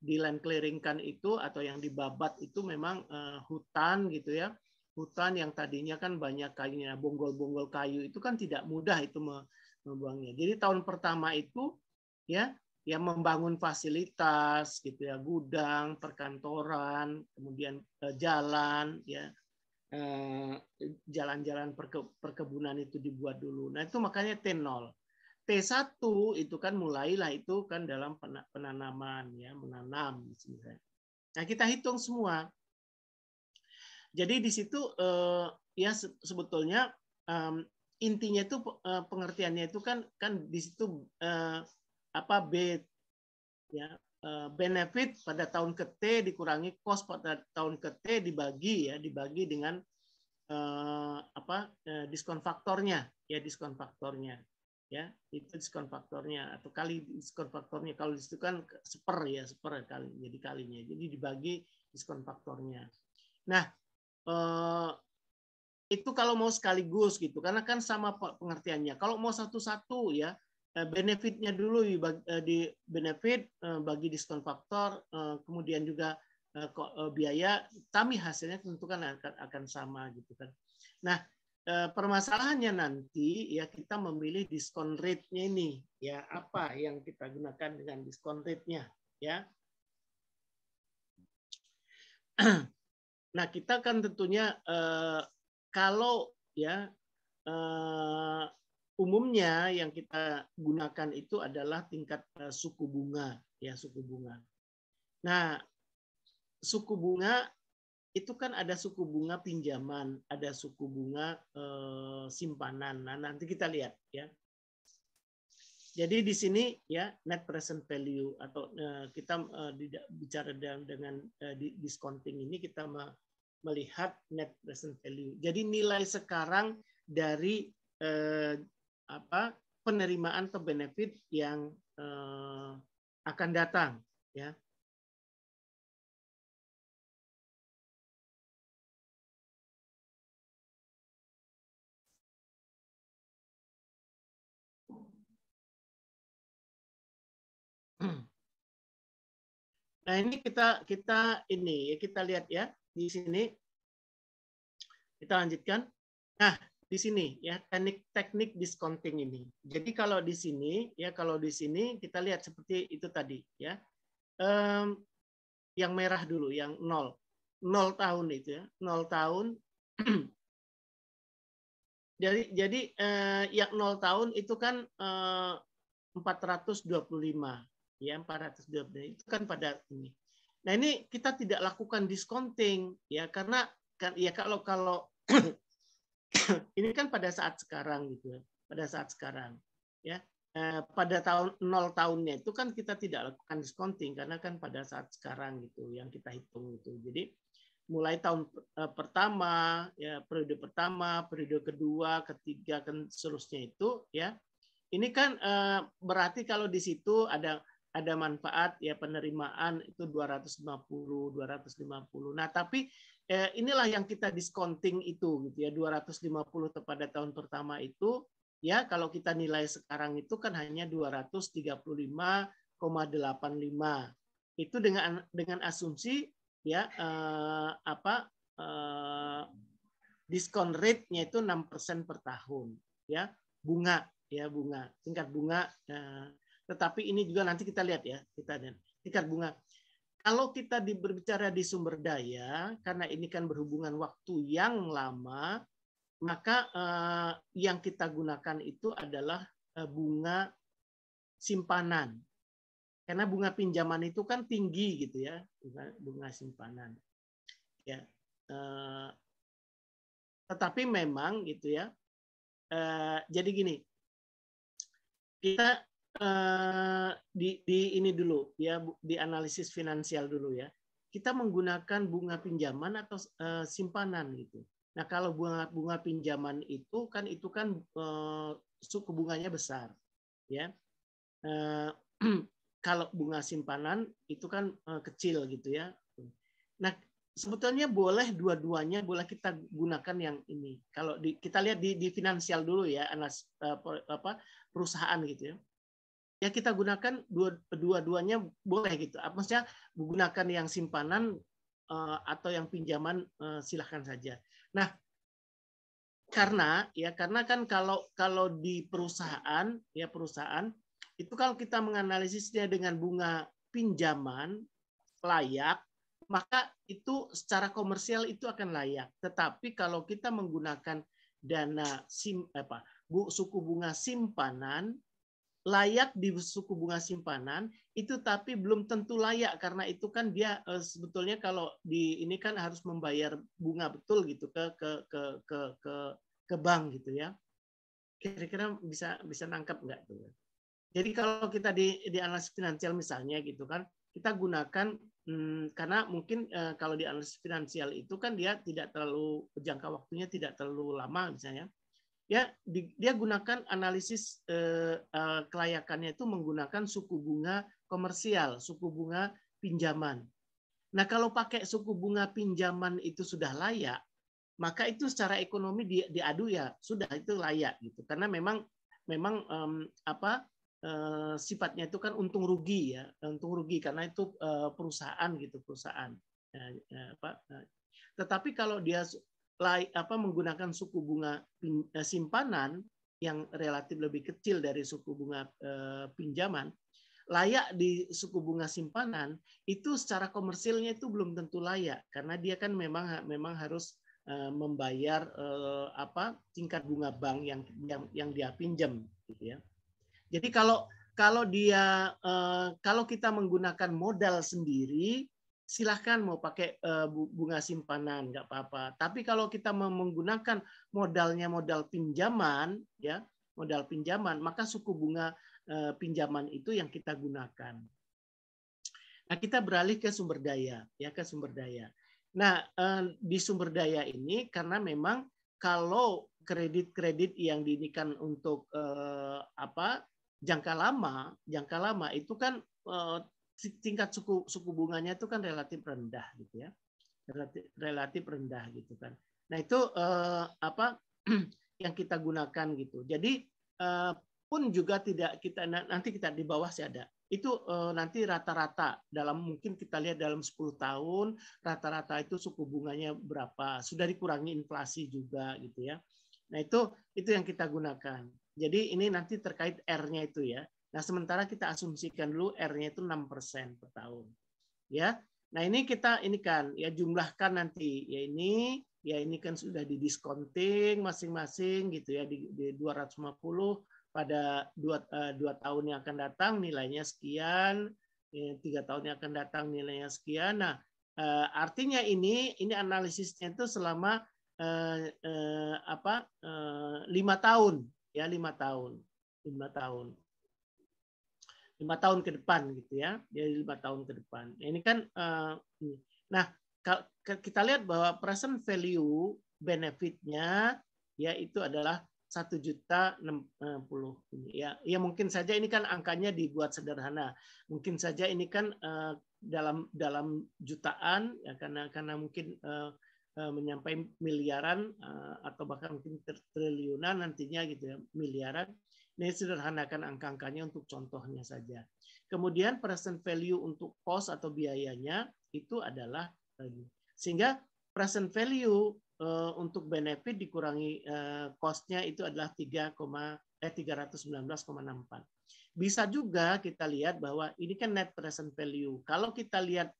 land clearingkan itu atau yang dibabat itu memang hutan gitu ya. Hutan yang tadinya kan banyak kayunya, bonggol-bonggol kayu itu kan tidak mudah itu membuangnya. Jadi tahun pertama itu ya membangun fasilitas gitu ya, gudang, perkantoran, kemudian jalan ya, jalan-jalan perkebunan itu dibuat dulu. Nah, itu makanya T0. T1 itu kan mulailah itu kan dalam penanaman ya, menanam misalnya. Nah, kita hitung semua. Jadi di situ ya sebetulnya intinya itu pengertiannya itu kan di situ B ya, benefit pada tahun ke T dikurangi cost pada tahun ke T dibagi dengan diskon faktornya ya, ya itu diskon faktornya atau kali diskon faktornya. Kalau di situ kan seper kali, jadi kalinya, jadi dibagi diskon faktornya. Nah, itu kalau mau sekaligus gitu, karena kan sama pengertiannya. Kalau mau satu-satu ya, benefitnya dulu di benefit, bagi diskon faktor, kemudian juga biaya, kami hasilnya tentu kan akan sama gitu kan. Nah, permasalahannya nanti ya kita memilih diskon rate-nya ini ya, apa yang kita gunakan dengan diskon rate-nya ya. Nah, kita kan tentunya kalau ya umumnya yang kita gunakan itu adalah tingkat suku bunga ya, suku bunga. Nah, suku bunga itu kan ada suku bunga pinjaman, ada suku bunga simpanan. Nah, nanti kita lihat ya. Jadi di sini ya net present value atau kita bicara dengan discounting ini kita melihat net present value. Jadi nilai sekarang dari penerimaan atau benefit yang akan datang ya. Nah, ini kita lihat ya di sini. Kita lanjutkan. Nah, di sini ya teknik discounting ini. Jadi kalau di sini kita lihat seperti itu tadi ya. Yang merah dulu, yang 0 tahun itu ya, 0 tahun. Jadi yang 0 tahun itu kan 425 ya 425 itu kan pada ini. Nah ini kita tidak lakukan discounting ya karena kan ya kalau ini kan pada saat sekarang gitu ya pada saat sekarang ya pada tahun 0 tahunnya itu kan kita tidak lakukan discounting karena kan pada saat sekarang gitu yang kita hitung itu. Jadi mulai tahun pertama ya periode kedua ketiga kan seterusnya itu ya ini kan berarti kalau di situ ada manfaat ya penerimaan itu 250. Nah, tapi inilah yang kita discounting itu gitu ya 250 pada tahun pertama itu ya kalau kita nilai sekarang itu kan hanya 235,85. Itu dengan asumsi ya diskon rate-nya itu 6% per tahun ya bunga tingkat bunga tetapi ini juga nanti kita lihat ya tingkat bunga kalau kita berbicara di sumber daya karena ini kan berhubungan waktu yang lama maka yang kita gunakan itu adalah bunga simpanan karena bunga pinjaman itu kan tinggi gitu ya bunga simpanan ya tetapi memang gitu ya jadi gini kita di ini dulu ya di analisis finansial dulu ya kita menggunakan bunga pinjaman atau simpanan gitu. Nah kalau bunga pinjaman itu kan suku bunganya besar ya kalau bunga simpanan itu kan kecil gitu ya. Nah sebetulnya boleh dua-duanya boleh kita gunakan yang ini. Kalau kita lihat di finansial dulu ya perusahaan gitu ya. Ya kita gunakan dua-duanya boleh gitu. Maksudnya menggunakan yang simpanan atau yang pinjaman silahkan saja. Nah, karena kan kalau di perusahaan itu kalau kita menganalisisnya dengan bunga pinjaman layak, maka itu secara komersial itu akan layak. Tetapi kalau kita menggunakan dana suku bunga simpanan layak di suku bunga simpanan itu tapi belum tentu layak karena itu kan dia sebetulnya kalau di ini kan harus membayar bunga betul gitu ke bank gitu ya. Kira-kira bisa nangkap nggak tuh? Jadi kalau kita di analisis finansial misalnya gitu kan kita gunakan karena mungkin kalau di analisis finansial itu kan dia tidak terlalu jangka waktunya tidak terlalu lama misalnya. Ya, dia gunakan analisis kelayakannya itu menggunakan suku bunga komersial, suku bunga pinjaman. Nah, kalau pakai suku bunga pinjaman itu sudah layak, maka itu secara ekonomi diadu ya sudah itu layak gitu. Karena memang sifatnya itu kan untung rugi ya, untung rugi karena itu perusahaan gitu, perusahaan. Tetapi kalau dia menggunakan suku bunga simpanan yang relatif lebih kecil dari suku bunga pinjaman, layak di suku bunga simpanan itu secara komersilnya itu belum tentu layak karena dia kan memang harus membayar tingkat bunga bank yang dia pinjam gitu ya. Jadi kalau kita menggunakan modal sendiri silahkan mau pakai bunga simpanan nggak apa-apa. Tapi kalau kita menggunakan modal pinjaman ya modal pinjaman maka suku bunga pinjaman itu yang kita gunakan. Nah kita beralih ke sumber daya ya ke sumber daya. Nah di sumber daya ini karena memang kalau kredit yang diinikan untuk jangka lama itu kan tingkat suku bunganya itu kan relatif rendah gitu ya, relatif rendah gitu kan. Nah itu yang kita gunakan gitu. Jadi pun juga tidak kita nanti kita di bawah sih ada. Itu nanti rata-rata dalam mungkin kita lihat dalam 10 tahun rata-rata itu suku bunganya berapa sudah dikurangi inflasi juga gitu ya. Nah itu yang kita gunakan. Jadi ini nanti terkait R-nya itu ya. Nah, sementara kita asumsikan dulu R-nya itu 6% per tahun. Ya. Nah, ini kita ya jumlahkan nanti. Ya ini kan sudah didiskonting masing-masing gitu ya di 250 pada 2 tahun yang akan datang nilainya sekian, 3 tahun yang akan datang nilainya sekian. Nah, artinya ini analisisnya itu selama 5 tahun, ya 5 tahun, 5 tahun ke depan gitu ya, jadi 5 tahun ke depan. Ini kan, nah kita lihat bahwa present value benefitnya ya itu adalah 1.060.000 ya. Ya mungkin saja ini kan angkanya dibuat sederhana. Mungkin saja ini kan dalam jutaan ya karena mungkin menyampai miliaran atau bahkan mungkin triliunan nantinya gitu ya, miliaran. Ini sederhanakan angka-angkanya untuk contohnya saja. Kemudian present value untuk cost atau biayanya itu adalah sehingga present value untuk benefit dikurangi cost-nya itu adalah 319,64. Bisa juga kita lihat bahwa ini kan net present value. Kalau kita lihat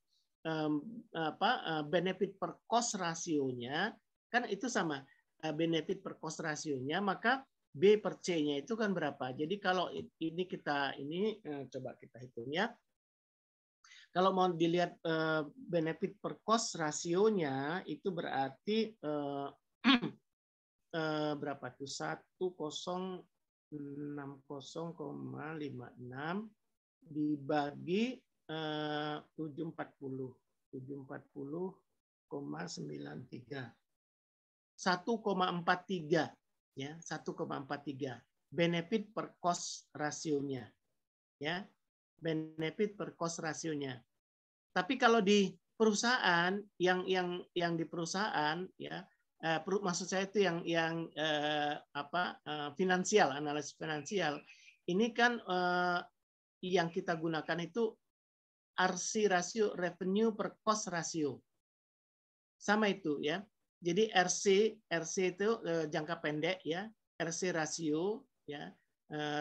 benefit per cost rasionya kan itu sama, benefit per cost rasionya, maka B per C-nya itu kan berapa? Jadi kalau ini coba kita hitung ya. Kalau mau dilihat benefit per cost rasionya itu berarti berapa tuh? 1060,56 dibagi 740,93. 1,43 ya, 1,43 benefit per cost rasionya. Ya. Benefit per cost rasionya. Tapi kalau di perusahaan yang di perusahaan ya maksud saya itu yang finansial, analisis finansial ini kan yang kita gunakan itu RC rasio, revenue per cost ratio. Sama itu ya. Jadi RC itu jangka pendek ya, RC rasio ya,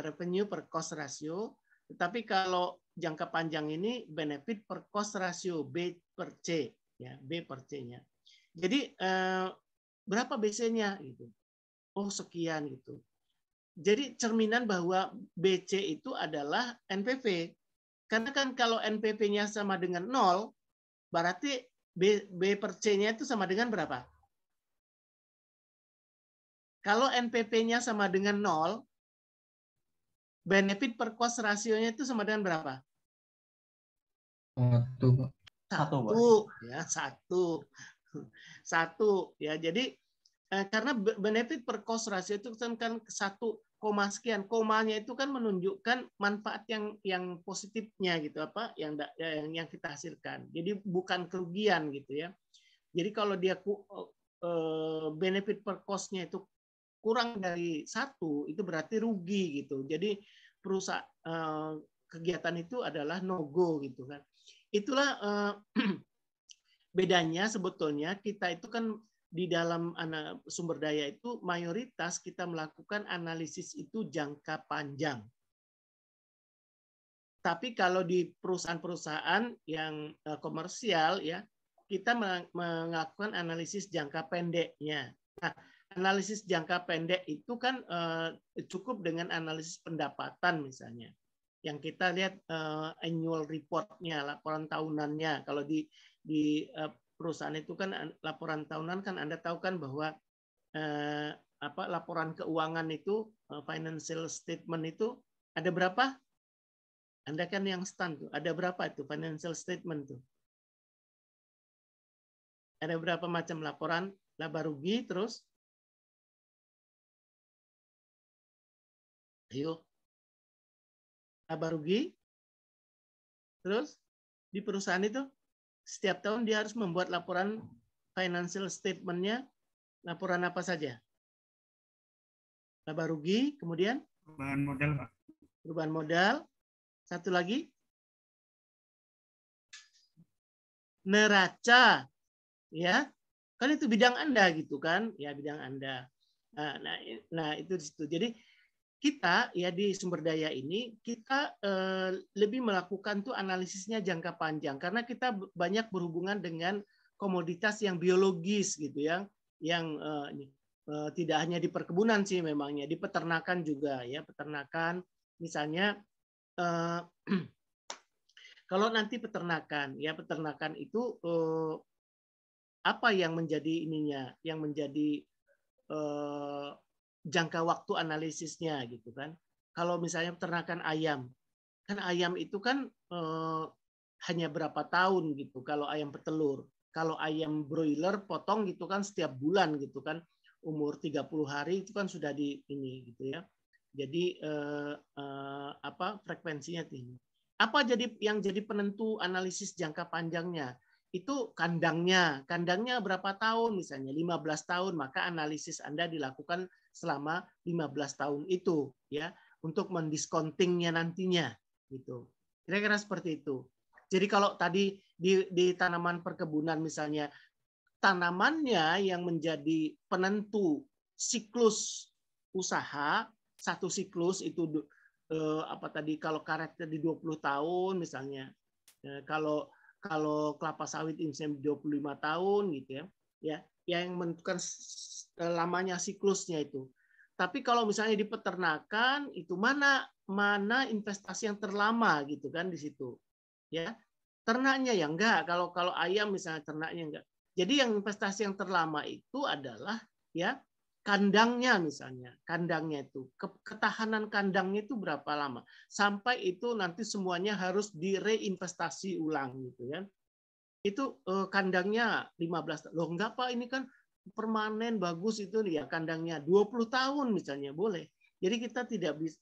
revenue per cost ratio. Tetapi kalau jangka panjang ini benefit per cost ratio B per C ya, B per C-nya. Jadi berapa BC-nya gitu. Oh, sekian gitu. Jadi cerminan bahwa BC itu adalah NPV. Karena kan kalau NPV-nya sama dengan 0, berarti B per C-nya itu sama dengan berapa? Kalau NPV-nya sama dengan 0, benefit per cost rasionya itu sama dengan berapa? 1. Satu ya. Jadi karena benefit per cost ratio itu kan 1, sekian, komanya itu kan menunjukkan manfaat yang positifnya gitu yang kita hasilkan. Jadi bukan kerugian gitu ya. Jadi kalau dia benefit per cost-nya itu kurang dari 1, itu berarti rugi gitu. Jadi perusahaan kegiatan itu adalah no go gitu kan. Itulah bedanya sebetulnya kita itu kan di dalam sumber daya itu mayoritas kita melakukan analisis itu jangka panjang. Tapi kalau di perusahaan-perusahaan yang komersial ya kita melakukan analisis jangka pendeknya. Nah, analisis jangka pendek itu kan cukup dengan analisis pendapatan misalnya. Yang kita lihat annual report-nya, laporan tahunannya. Kalau di perusahaan itu kan laporan tahunan kan Anda tahu kan bahwa laporan keuangan itu financial statement itu ada berapa? Anda kan yang stand tuh. Ada berapa itu financial statement tuh? Ada berapa macam laporan laba rugi terus? Ayo. Laba rugi. Terus di perusahaan itu setiap tahun dia harus membuat laporan financial statement-nya. Laporan apa saja? Laba rugi, kemudian perubahan modal, Pak. Perubahan modal. Satu lagi. Neraca. Ya. Kan itu bidang Anda gitu kan? Ya, bidang Anda. Nah itu di situ. Jadi kita ya di sumber daya ini kita lebih melakukan tuh analisisnya jangka panjang karena kita banyak berhubungan dengan komoditas yang biologis gitu ya, yang tidak hanya di perkebunan sih memangnya, di peternakan juga ya, peternakan misalnya kalau nanti peternakan ya, peternakan itu apa yang menjadi ininya, yang menjadi jangka waktu analisisnya gitu kan. Kalau misalnya peternakan ayam, kan ayam itu kan hanya berapa tahun gitu kalau ayam petelur. Kalau ayam broiler potong gitu kan setiap bulan gitu kan, umur 30 hari itu kan sudah di ini gitu ya. Jadi frekuensinya tinggi. Apa yang jadi penentu analisis jangka panjangnya? Itu kandangnya. Kandangnya berapa tahun misalnya 15 tahun, maka analisis Anda dilakukan selama 15 tahun itu ya, untuk mendiskontingnya nantinya gitu. Kira-kira seperti itu. Jadi kalau tadi di tanaman perkebunan misalnya, tanamannya yang menjadi penentu siklus usaha, satu siklus itu kalau karet di 20 tahun misalnya. Kalau kelapa sawit misalnya 25 tahun gitu ya, yang menentukan lamanya siklusnya itu. Tapi kalau misalnya di peternakan itu mana investasi yang terlama gitu kan di situ. Ya. Ternaknya ya enggak, kalau ayam misalnya ternaknya enggak. Jadi yang investasi yang terlama itu adalah ya kandangnya misalnya, kandangnya itu ketahanan kandangnya itu berapa lama sampai itu nanti semuanya harus direinvestasi ulang gitu ya. Itu kandangnya 15 tahun. Loh enggak Pak, ini kan permanen bagus itu ya kandangnya 20 tahun misalnya boleh. Jadi kita tidak bisa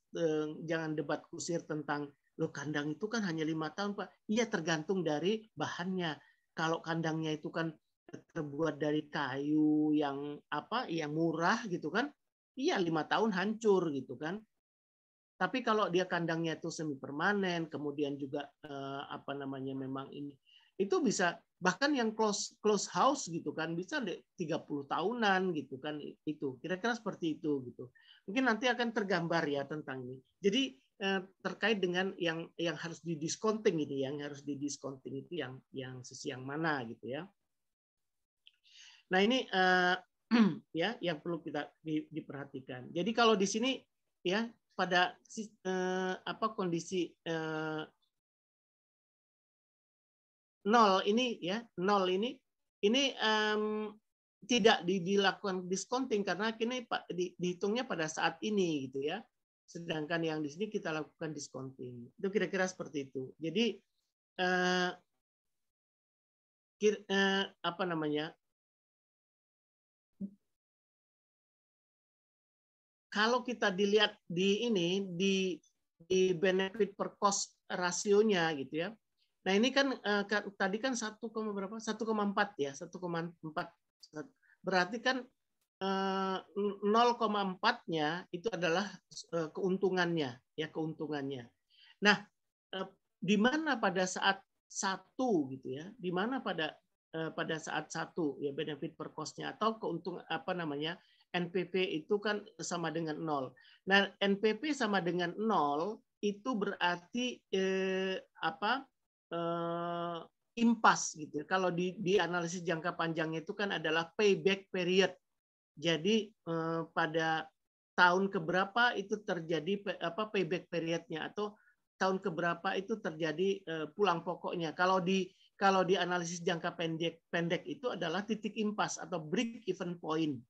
jangan debat kusir tentang loh kandang itu kan hanya 5 tahun Pak. Iya tergantung dari bahannya. Kalau kandangnya itu kan terbuat dari kayu yang yang murah gitu kan, iya 5 tahun hancur gitu kan. Tapi kalau dia kandangnya itu semi permanen, kemudian juga memang ini, itu bisa bahkan yang close house gitu kan bisa 30 tahunan gitu kan, itu kira-kira seperti itu gitu. Mungkin nanti akan tergambar ya tentang ini. Jadi terkait dengan yang harus didiskonting ini, yang harus didiskonting itu yang sisi yang mana gitu ya. Nah ini ya yang perlu kita diperhatikan. Jadi kalau di sini ya pada kondisi 0 ini ya, 0 ini tidak dilakukan discounting karena kini dihitungnya pada saat ini gitu ya. Sedangkan yang di sini kita lakukan discounting. Itu kira-kira seperti itu. Jadi kalau kita dilihat di benefit per cost rasionya gitu ya. Nah ini kan tadi kan 1,4 ya, 1,4. Berarti kan 0,4-nya itu adalah keuntungannya ya, keuntungannya. Nah, di mana pada saat 1 gitu ya, di mana pada saat 1 ya benefit per cost-nya atau keuntungan NPP itu kan sama dengan 0. Nah, NPP sama dengan 0 itu berarti impas gitu. Kalau di analisis jangka panjangnya itu kan adalah payback period. Jadi pada tahun keberapa itu terjadi payback periodnya atau tahun keberapa itu terjadi pulang pokoknya. Kalau di analisis jangka pendek itu adalah titik impas atau break even point.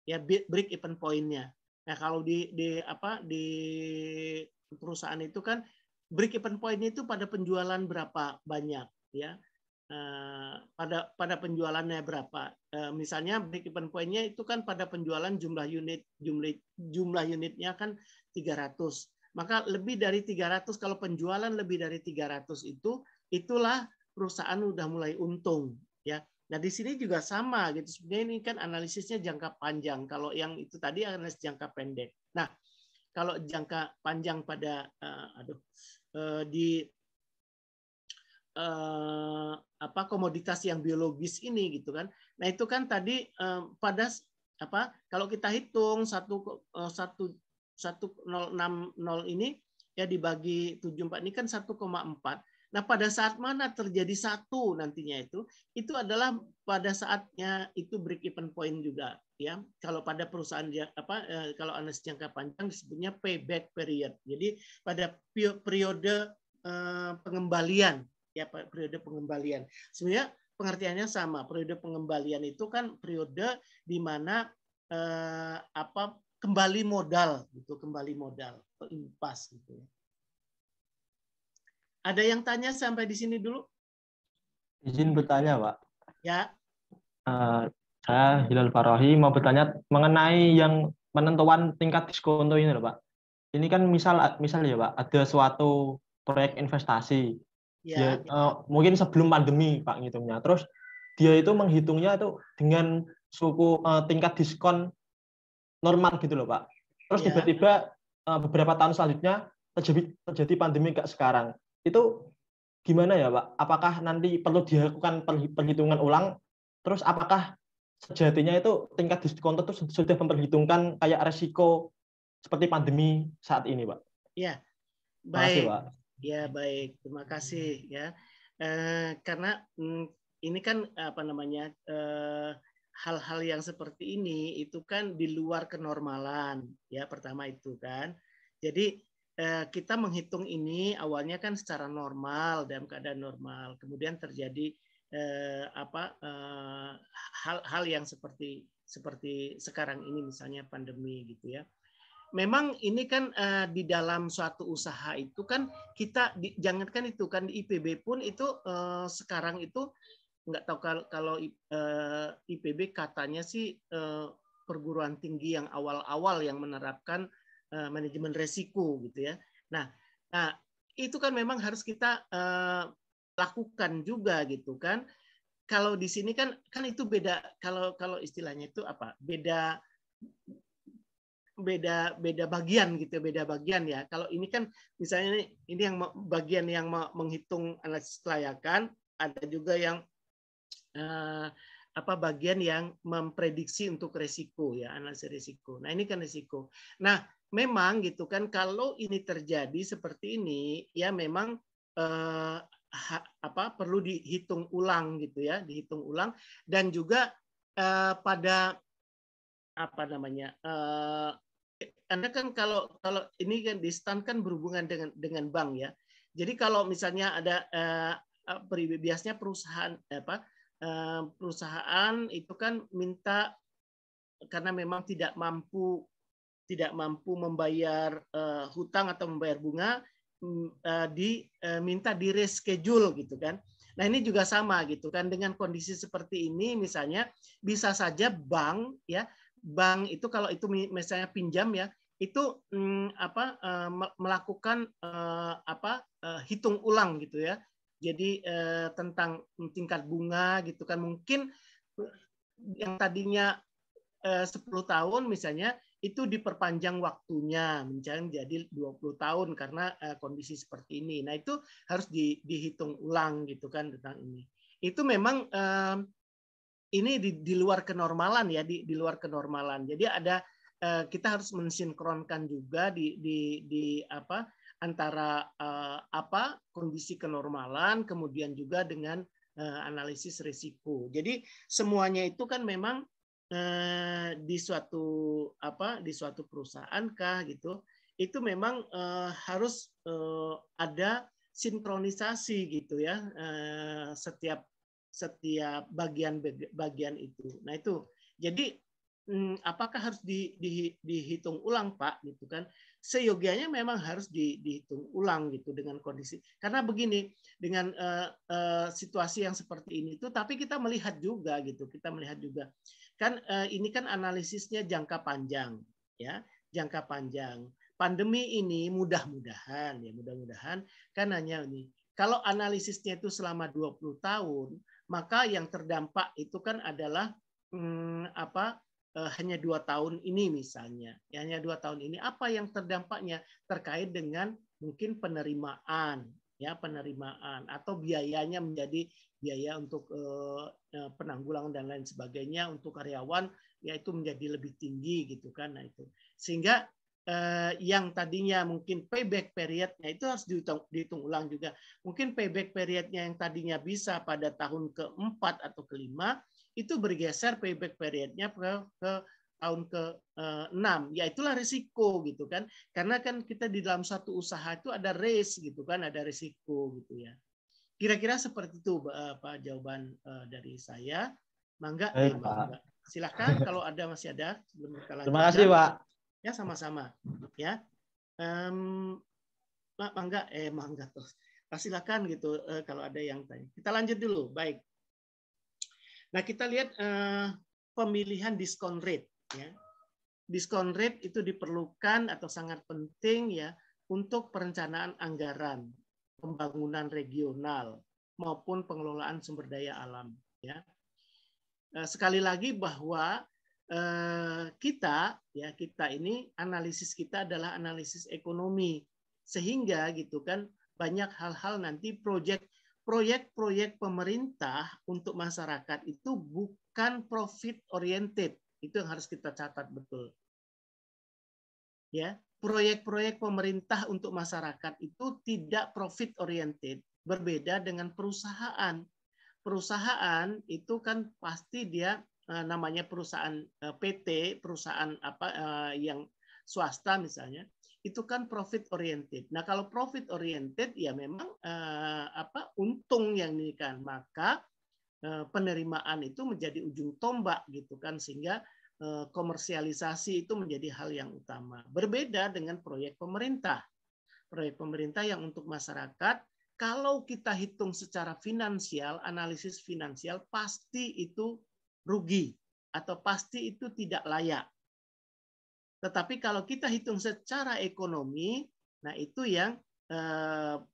Ya break even point-nya. Nah, kalau di perusahaan itu kan break even point-nya itu pada penjualan berapa banyak ya. Pada penjualannya berapa. Misalnya break even point-nya itu kan pada penjualan jumlah unitnya kan 300. Maka lebih dari 300, kalau penjualan lebih dari 300 itulah perusahaan udah mulai untung ya. Nah, di sini juga sama gitu. Sebenarnya ini kan analisisnya jangka panjang. Kalau yang itu tadi analisis jangka pendek. Nah, kalau jangka panjang pada di komoditas yang biologis ini gitu kan. Nah, itu kan tadi pada kalau kita hitung 1060 ini ya dibagi 74 ini kan 1,4. Nah, pada saat mana terjadi satu nantinya itu adalah pada saatnya itu break even point juga, ya. Kalau pada perusahaan kalau analisis jangka panjang disebutnya payback period. Jadi pada periode pengembalian, ya, periode pengembalian. Sebenarnya pengertiannya sama. Periode pengembalian itu kan periode di mana kembali modal gitu, kembali modal, impas gitu. Ada yang tanya sampai di sini dulu? Izin bertanya, Pak. Ya. Saya Hilal Farahi mau bertanya mengenai yang penentuan tingkat diskonto ini, Pak. Ini kan misal ya, Pak, ada suatu proyek investasi. Ya. Mungkin sebelum pandemi, Pak, ngitungnya. Terus dia itu menghitungnya itu dengan suku tingkat diskon normal gitu loh, Pak. Terus tiba-tiba beberapa tahun selanjutnya terjadi pandemi kayak sekarang. Itu gimana ya, Pak? Apakah nanti perlu dilakukan perhitungan ulang? Terus apakah sejatinya itu tingkat diskonto itu sudah memperhitungkan kayak resiko seperti pandemi saat ini, Pak? Ya, baik. Makasih, Pak. Ya, baik. Terima kasih ya. Karena ini kan hal-hal yang seperti ini itu kan di luar kenormalan, ya, pertama itu kan. Jadi kita menghitung ini awalnya kan secara normal, dalam keadaan normal, kemudian terjadi hal-hal yang seperti sekarang ini, misalnya pandemi gitu ya. Memang ini kan di dalam suatu usaha itu kan kita jangankan itu kan di IPB pun itu sekarang itu nggak tahu kalau IPB katanya sih perguruan tinggi yang awal-awal yang menerapkan manajemen resiko gitu ya. Nah itu kan memang harus kita lakukan juga gitu kan. Kalau di sini kan itu beda, kalau istilahnya itu apa? Beda bagian gitu, beda bagian ya. Kalau ini kan misalnya ini yang bagian yang menghitung analisis kelayakan, ada juga yang bagian yang memprediksi untuk resiko ya, analisis risiko. Nah, ini kan risiko. Nah, memang gitu kan kalau ini terjadi seperti ini ya memang perlu dihitung ulang gitu ya, dihitung ulang dan juga pada Anda kan kalau ini kan di STAN kan berhubungan dengan bank ya. Jadi kalau misalnya ada biasanya perusahaan perusahaan itu kan minta karena memang tidak mampu membayar hutang atau membayar bunga, diminta di reschedule gitu kan. Nah, ini juga sama gitu kan, dengan kondisi seperti ini misalnya bisa saja bank itu kalau itu misalnya pinjam ya, itu melakukan hitung ulang gitu ya. Jadi tentang tingkat bunga gitu kan, mungkin yang tadinya 10 tahun misalnya itu diperpanjang waktunya misalnya jadi 20 tahun karena kondisi seperti ini. Nah, itu harus dihitung ulang gitu kan tentang ini. Itu memang ini di luar kenormalan ya, di luar kenormalan. Jadi ada kita harus mensinkronkan juga di antara kondisi kenormalan kemudian juga dengan analisis risiko. Jadi semuanya itu kan memang di suatu perusahaan kah gitu, itu memang harus ada sinkronisasi gitu ya, setiap bagian itu. Nah, itu jadi apakah harus dihitung ulang, Pak, gitu kan? Seyogianya memang harus dihitung ulang gitu dengan kondisi, karena begini, dengan situasi yang seperti ini itu, tapi kita melihat juga kan ini kan analisisnya jangka panjang ya, jangka panjang. Pandemi ini mudah-mudahan kan hanya ini, kalau analisisnya itu selama 20 tahun, maka yang terdampak itu kan adalah hanya 2 tahun ini misalnya. Ya, hanya 2 tahun ini. Apa yang terdampaknya terkait dengan mungkin penerimaan atau biayanya menjadi biaya untuk penanggulangan dan lain sebagainya untuk karyawan, yaitu menjadi lebih tinggi gitu kan. Nah, itu sehingga yang tadinya mungkin payback periodnya itu harus dihitung ulang juga. Mungkin payback periodnya yang tadinya bisa pada tahun ke-4 atau ke-5 itu bergeser payback periodnya ke tahun ke-6. Ya itulah risiko gitu kan. Karena kan kita di dalam satu usaha itu ada risk gitu kan, ada risiko gitu ya. Kira-kira seperti itu Pak jawaban dari saya. Mangga, Mangga. Silakan kalau masih ada sebelum kita lanjutkan. Terima kasih Pak. Ya sama-sama. Ya, Mangga, Mangga terus. Silakan gitu kalau ada yang tanya. Kita lanjut dulu. Baik. Nah kita lihat pemilihan diskon rate. Ya. Diskon rate itu diperlukan atau sangat penting ya untuk perencanaan anggaran, pembangunan regional maupun pengelolaan sumber daya alam. Ya. Sekali lagi bahwa kita ini analisis kita adalah analisis ekonomi, sehingga gitu kan banyak hal-hal nanti proyek pemerintah untuk masyarakat itu bukan profit oriented, itu yang harus kita catat betul. Ya, proyek-proyek pemerintah untuk masyarakat itu tidak profit oriented, berbeda dengan perusahaan. Perusahaan itu kan pasti dia namanya perusahaan PT, perusahaan yang swasta misalnya, itu kan profit oriented. Nah, kalau profit oriented ya memang untung yang ini kan, maka penerimaan itu menjadi ujung tombak gitu kan, sehingga komersialisasi itu menjadi hal yang utama. Berbeda dengan proyek pemerintah. Proyek pemerintah yang untuk masyarakat, kalau kita hitung secara finansial, analisis finansial, pasti itu rugi atau pasti itu tidak layak. Tetapi kalau kita hitung secara ekonomi, nah itu yang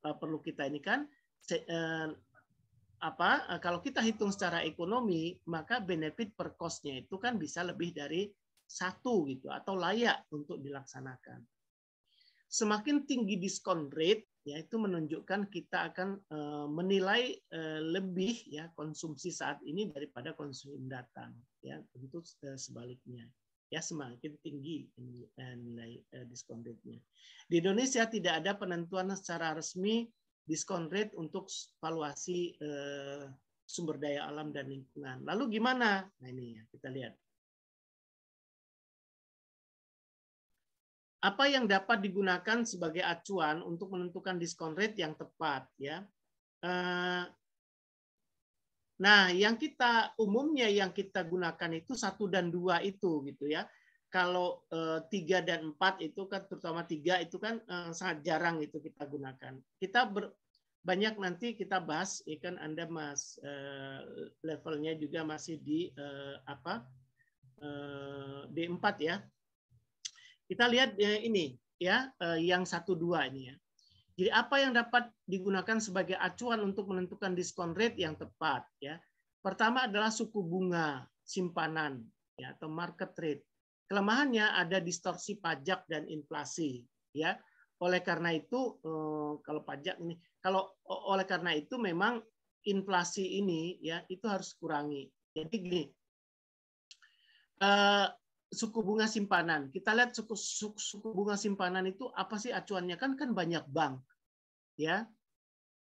perlu kita ini kan kalau kita hitung secara ekonomi, maka benefit per cost-nya itu kan bisa lebih dari 1 gitu atau layak untuk dilaksanakan. Semakin tinggi diskon rate, ya itu menunjukkan kita akan menilai lebih ya konsumsi saat ini daripada konsumsi mendatang, ya tentu sebaliknya, ya semakin tinggi nilai diskon rate-nya. Di Indonesia tidak ada penentuan secara resmi diskon rate untuk valuasi sumber daya alam dan lingkungan. Lalu gimana? Nah ini ya kita lihat. Apa yang dapat digunakan sebagai acuan untuk menentukan diskon rate yang tepat, ya? Nah, yang kita umumnya yang kita gunakan itu 1 dan 2 itu, gitu ya. Kalau 3 dan 4 itu kan, terutama 3 itu kan sangat jarang itu kita gunakan. Kita banyak nanti kita bahas, ya kan Anda levelnya juga masih di D4 ya. Kita lihat ini ya, yang 1, 2 ini ya. Jadi apa yang dapat digunakan sebagai acuan untuk menentukan diskon rate yang tepat ya. Pertama adalah suku bunga simpanan ya atau market rate. Kelemahannya ada distorsi pajak dan inflasi ya. Oleh karena itu oleh karena itu memang inflasi ini ya itu harus kurangi. Jadi gini. Suku bunga simpanan. Kita lihat suku bunga simpanan itu apa sih acuannya? Kan banyak bank. Ya.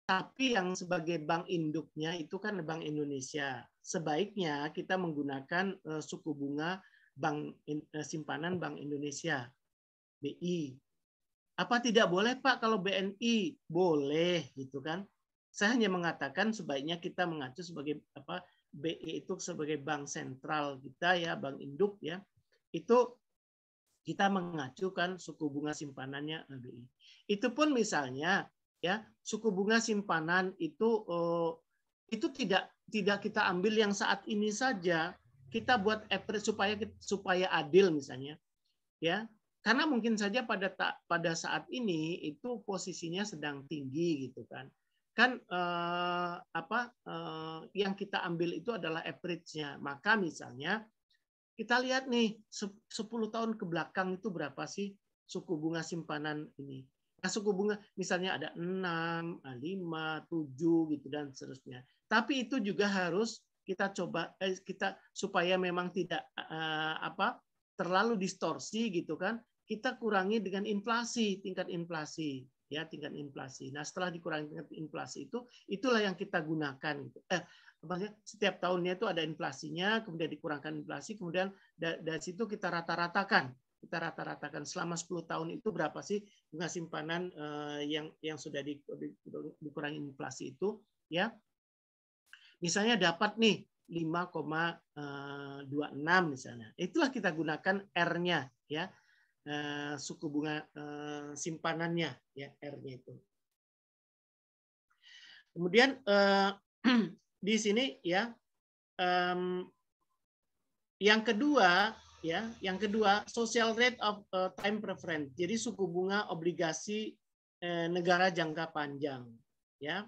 Tapi yang sebagai bank induknya itu kan Bank Indonesia. Sebaiknya kita menggunakan suku bunga simpanan Bank Indonesia, BI. Apa tidak boleh Pak kalau BNI? Boleh gitu kan. Saya hanya mengatakan sebaiknya kita mengacu sebagai BI itu sebagai bank sentral kita ya, bank induk ya. Itu kita mengacukan suku bunga simpanannya BI. Itu pun misalnya ya suku bunga simpanan itu tidak kita ambil yang saat ini saja, kita buat average supaya adil misalnya ya, karena mungkin saja pada saat ini itu posisinya sedang tinggi gitu kan yang kita ambil itu adalah average-nya. Maka misalnya kita lihat nih 10 tahun ke belakang itu berapa sih suku bunga simpanan ini. Nah, suku bunga misalnya ada 6, 5, 7 gitu dan seterusnya. Tapi itu juga harus kita coba supaya memang tidak terlalu distorsi gitu kan. kita kurangi dengan inflasi, tingkat inflasi, ya tingkat inflasi. Nah setelah dikurangi tingkat inflasi itu, itulah yang kita gunakan. Setiap tahunnya itu ada inflasinya, kemudian dikurangkan inflasi, kemudian dari situ kita rata-ratakan. Kita rata-ratakan selama 10 tahun itu berapa sih bunga simpanan yang sudah dikurangi inflasi itu, ya. Misalnya dapat nih 5,26 misalnya. Itulah kita gunakan R-nya, ya. Suku bunga simpanannya, ya R-nya itu. Kemudian di sini ya yang kedua social rate of time preference. Jadi suku bunga obligasi negara jangka panjang, ya.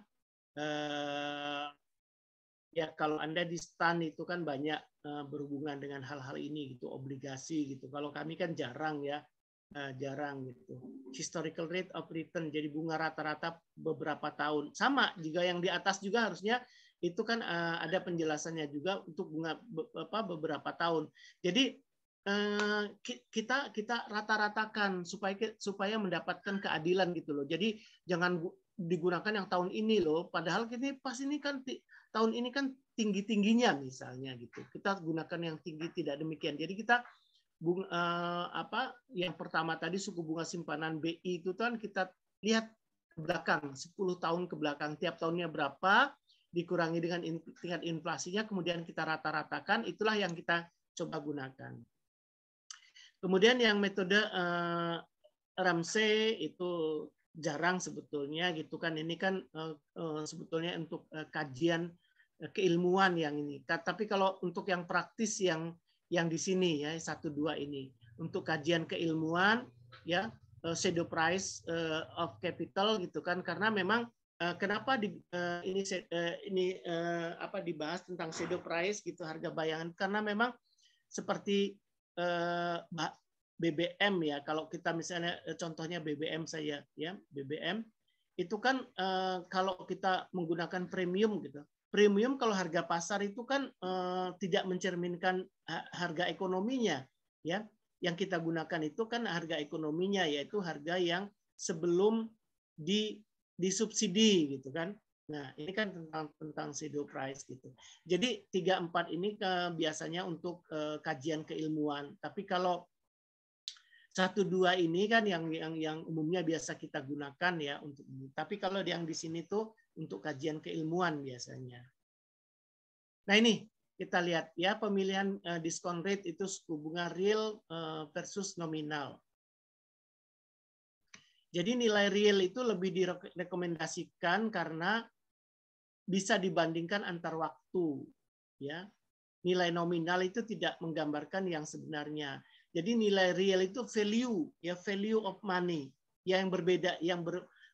Ya kalau Anda di STAN itu kan banyak berhubungan dengan hal-hal ini gitu, obligasi gitu. Kalau kami kan jarang ya, jarang gitu. Historical rate of return, jadi bunga rata-rata beberapa tahun. Sama juga yang di atas juga harusnya itu kan ada penjelasannya juga untuk bunga beberapa tahun. Jadi kita rata-ratakan supaya mendapatkan keadilan gitu loh. Jadi jangan digunakan yang tahun ini loh, padahal pas ini kan tahun ini kan tinggi-tingginya misalnya gitu. Kita gunakan yang tinggi, tidak demikian. Jadi kita yang pertama tadi suku bunga simpanan BI itu kan kita lihat ke belakang 10 tahun ke belakang, tiap tahunnya berapa, dikurangi dengan tingkat inflasinya, kemudian kita rata-ratakan, itulah yang kita coba gunakan. Kemudian yang metode Ramsey itu jarang sebetulnya gitu kan, ini kan sebetulnya untuk kajian keilmuan yang ini. Tapi kalau untuk yang praktis yang di sini ya 1, 2 ini untuk kajian keilmuan ya, shadow price of capital gitu kan, karena memang kenapa dibahas tentang shadow price gitu, harga bayangan, karena memang seperti BBM ya, kalau kita misalnya contohnya BBM saya ya, BBM itu kan kalau kita menggunakan premium gitu. Premium kalau harga pasar itu kan tidak mencerminkan harga ekonominya ya. Yang kita gunakan itu kan harga ekonominya, yaitu harga yang sebelum disubsidi gitu kan. Nah, ini kan tentang shadow price gitu. Jadi 3-4 ini biasanya untuk kajian keilmuan. Tapi kalau 1-2 ini kan yang umumnya biasa kita gunakan ya untuk ini. Tapi kalau yang di sini tuh untuk kajian keilmuan biasanya. Nah ini kita lihat ya, pemilihan diskon rate itu suku bunga real versus nominal. Jadi nilai real itu lebih direkomendasikan karena bisa dibandingkan antar waktu, ya. Nilai nominal itu tidak menggambarkan yang sebenarnya. Jadi nilai real itu value, ya, value of money. Ya, yang berbeda, yang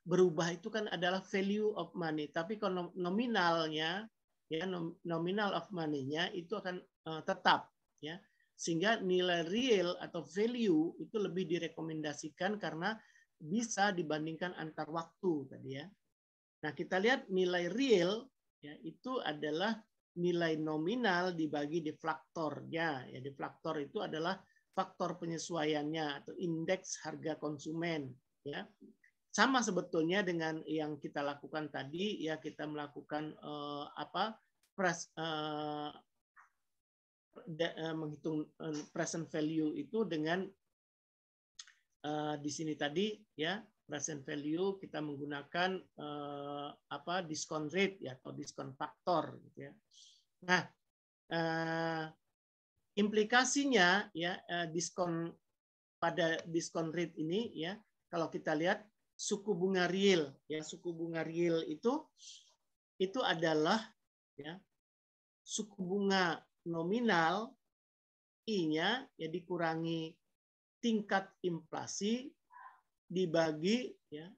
berubah itu kan adalah value of money. Tapi kalau nominalnya, ya, nominal of money-nya itu akan tetap, ya. Sehingga nilai real atau value itu lebih direkomendasikan karena bisa dibandingkan antar waktu tadi ya. Nah, kita lihat nilai real ya, itu adalah nilai nominal dibagi deflaktornya. Ya, deflaktor itu adalah faktor penyesuaiannya atau indeks harga konsumen ya. Sama sebetulnya dengan yang kita lakukan tadi ya, kita melakukan menghitung present value itu dengan di sini tadi ya, present value kita menggunakan diskon rate ya, atau diskon faktor gitu ya. Nah, implikasinya ya, diskon pada diskon rate ini ya, kalau kita lihat suku bunga real ya, suku bunga real itu adalah ya suku bunga nominal I-nya ya dikurangi tingkat inflasi dibagi ya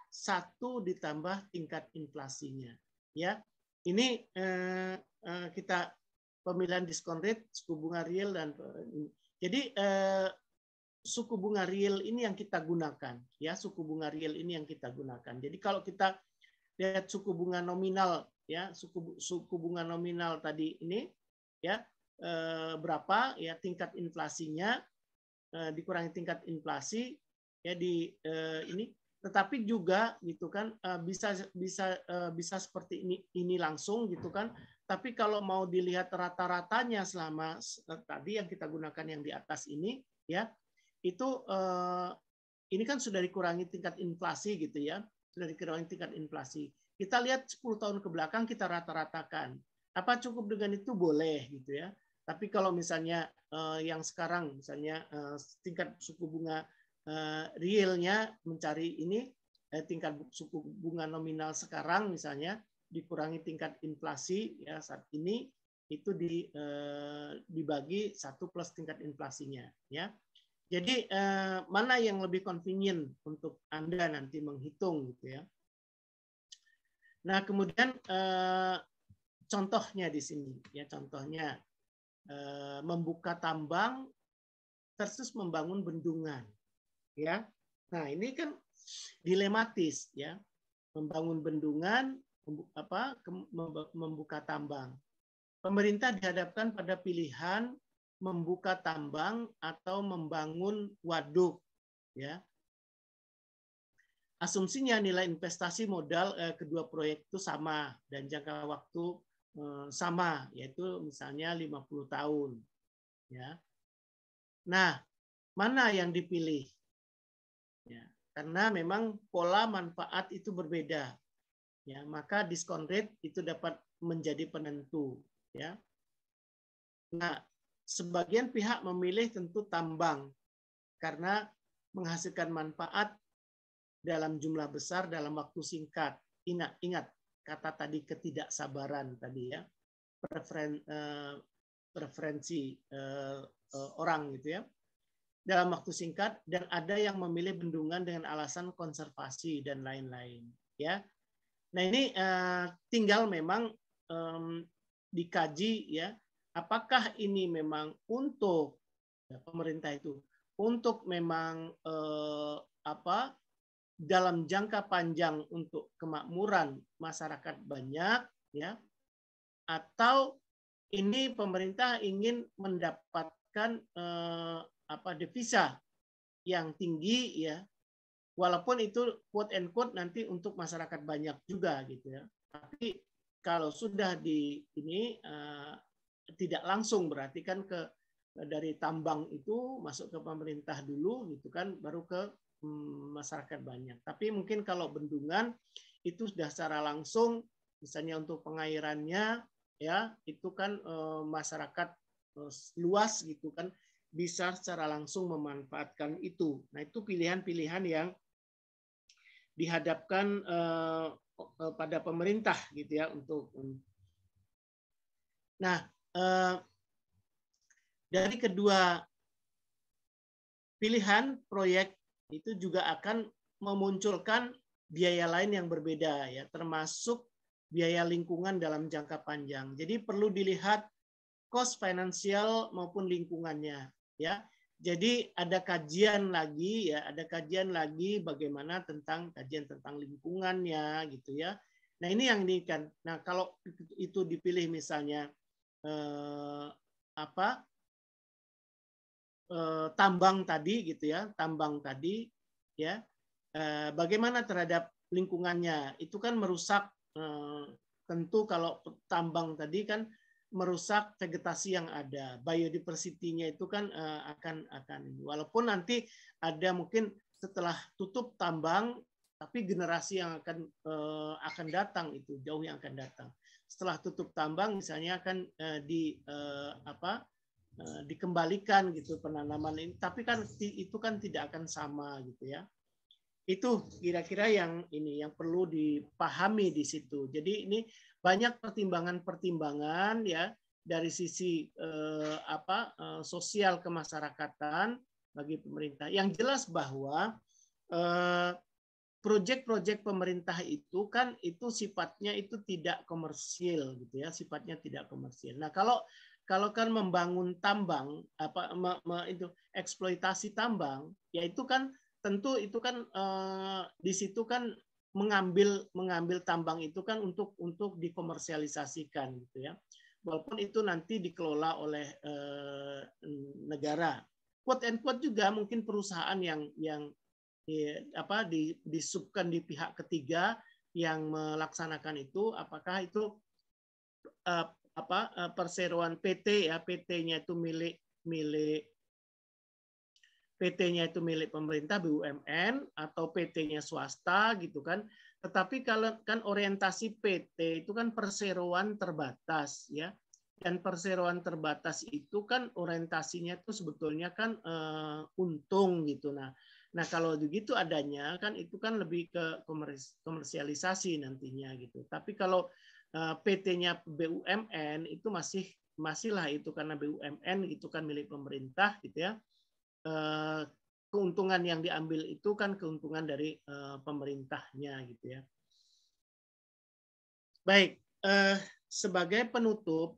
1 ditambah tingkat inflasinya ya. Ini kita pemilihan diskon rate, suku bunga real, dan jadi suku bunga real ini yang kita gunakan ya, suku bunga real ini yang kita gunakan. Jadi kalau kita lihat suku bunga nominal ya, suku bunga nominal tadi ini ya berapa ya tingkat inflasinya. dikurangi tingkat inflasi ya di ini, tetapi juga gitu kan bisa seperti ini langsung gitu kan. Tapi kalau mau dilihat rata-ratanya selama tadi yang kita gunakan yang di atas ini ya, itu ini kan sudah dikurangi tingkat inflasi gitu ya, sudah dikurangi tingkat inflasi. Kita lihat 10 tahun ke belakang kita rata-ratakan. Apa cukup dengan itu? Boleh gitu ya. Tapi kalau misalnya yang sekarang misalnya tingkat suku bunga realnya mencari ini tingkat suku bunga nominal sekarang misalnya dikurangi tingkat inflasi ya saat ini itu dibagi 1 plus tingkat inflasinya ya. Jadi mana yang lebih convenient untuk Anda nanti menghitung gitu ya. Nah, kemudian contohnya di sini ya, contohnya membuka tambang versus membangun bendungan ya. Nah, ini kan dilematis ya. Membangun bendungan membuka tambang. Pemerintah dihadapkan pada pilihan membuka tambang atau membangun waduk ya. Asumsinya nilai investasi modal kedua proyek itu sama dan jangka waktu sama, yaitu misalnya 50 tahun. Ya. Nah, mana yang dipilih? Ya, karena memang pola manfaat itu berbeda. Ya, maka diskon rate itu dapat menjadi penentu. Ya. Nah, sebagian pihak memilih tentu tambang karena menghasilkan manfaat dalam jumlah besar dalam waktu singkat. Ingat kata tadi ketidaksabaran tadi ya, preferensi orang gitu ya, dalam waktu singkat, dan ada yang memilih bendungan dengan alasan konservasi dan lain-lain ya. Nah ini tinggal memang dikaji ya, apakah ini memang untuk pemerintah itu untuk memang dalam jangka panjang untuk kemakmuran masyarakat banyak ya, atau ini pemerintah ingin mendapatkan devisa yang tinggi ya, walaupun itu quote and quote nanti untuk masyarakat banyak juga gitu ya. Tapi kalau sudah di ini tidak langsung, berarti kan dari tambang itu masuk ke pemerintah dulu gitu kan, baru ke masyarakat banyak. Tapi mungkin kalau bendungan itu sudah secara langsung, misalnya untuk pengairannya ya, itu kan masyarakat luas gitu kan bisa secara langsung memanfaatkan itu. Nah, itu pilihan-pilihan yang dihadapkan pada pemerintah gitu ya untuk. Nah, dari kedua pilihan proyek itu juga akan memunculkan biaya lain yang berbeda ya, termasuk biaya lingkungan dalam jangka panjang. Jadi perlu dilihat cost finansial maupun lingkungannya ya. Jadi ada kajian lagi ya, ada kajian lagi bagaimana tentang kajian tentang lingkungannya gitu ya. Nah, ini yang ini kan. Nah, kalau itu dipilih misalnya tambang tadi gitu ya, tambang tadi ya, bagaimana terhadap lingkungannya? Itu kan merusak, tentu kalau tambang tadi kan merusak vegetasi yang ada, biodiversity-nya itu kan akan walaupun nanti ada mungkin setelah tutup tambang, tapi generasi yang akan datang itu jauh yang akan datang. Setelah tutup tambang misalnya akan dikembalikan gitu penanaman ini, tapi kan itu kan tidak akan sama gitu ya. Itu kira-kira yang ini yang perlu dipahami di situ. Jadi ini banyak pertimbangan-pertimbangan ya dari sisi sosial kemasyarakatan bagi pemerintah. Yang jelas bahwa proyek-proyek pemerintah itu kan itu sifatnya itu tidak komersil gitu ya, sifatnya tidak komersil. Nah, kalau kan membangun tambang itu eksploitasi tambang, ya itu kan tentu itu kan di situ kan mengambil tambang itu kan untuk dikomersialisasikan gitu ya. Walaupun itu nanti dikelola oleh negara. quote and quote juga mungkin perusahaan yang disubkan di pihak ketiga yang melaksanakan itu, apakah itu perseroan PT ya, PT-nya itu milik PT-nya itu milik pemerintah BUMN atau PT-nya swasta gitu kan. Tetapi kalau kan orientasi PT itu kan perseroan terbatas ya. Dan perseroan terbatas itu kan orientasinya itu sebetulnya kan untung gitu. Nah, kalau begitu adanya kan itu kan lebih ke komersialisasi nantinya gitu. Tapi kalau PT-nya BUMN itu masihlah itu karena BUMN itu kan milik pemerintah gitu ya. Keuntungan yang diambil itu kan keuntungan dari pemerintahnya gitu ya. Baik, sebagai penutup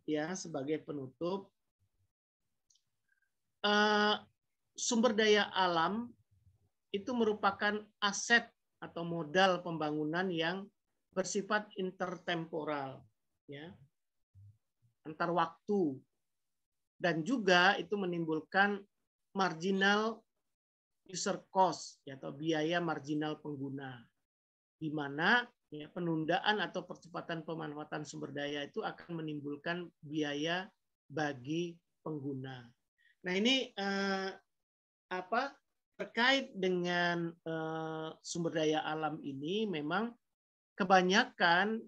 sumber daya alam itu merupakan aset atau modal pembangunan yang bersifat intertemporal ya, antar waktu, dan juga itu menimbulkan marginal user cost atau biaya marginal pengguna, di mana ya, penundaan atau percepatan pemanfaatan sumber daya itu akan menimbulkan biaya bagi pengguna. Nah ini terkait dengan sumber daya alam ini memang kebanyakan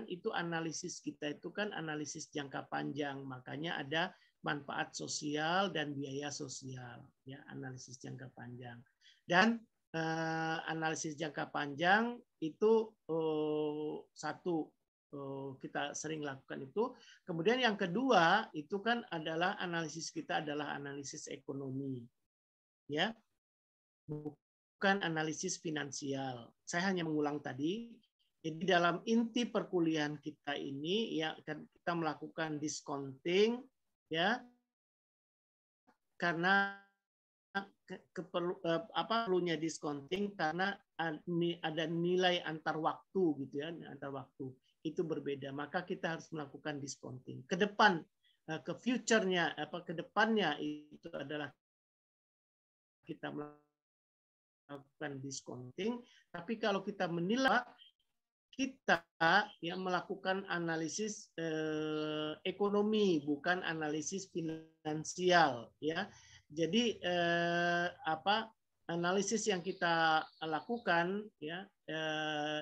itu analisis kita itu kan analisis jangka panjang, makanya ada manfaat sosial dan biaya sosial ya, analisis jangka panjang. Dan analisis jangka panjang itu satu kita sering lakukan itu. Kemudian yang kedua itu kan adalah analisis kita adalah analisis ekonomi ya, bukan analisis finansial. Saya hanya mengulang tadi. Jadi dalam inti perkuliahan kita ini ya kita melakukan discounting ya, karena perlunya discounting karena ada nilai antar waktu gitu ya, antar waktu itu berbeda, maka kita harus melakukan discounting. Ke depan ke future-nya ke depannya itu adalah kita melakukan discounting, tapi kalau kita menilai kita ya melakukan analisis ekonomi bukan analisis finansial ya. Jadi analisis yang kita lakukan ya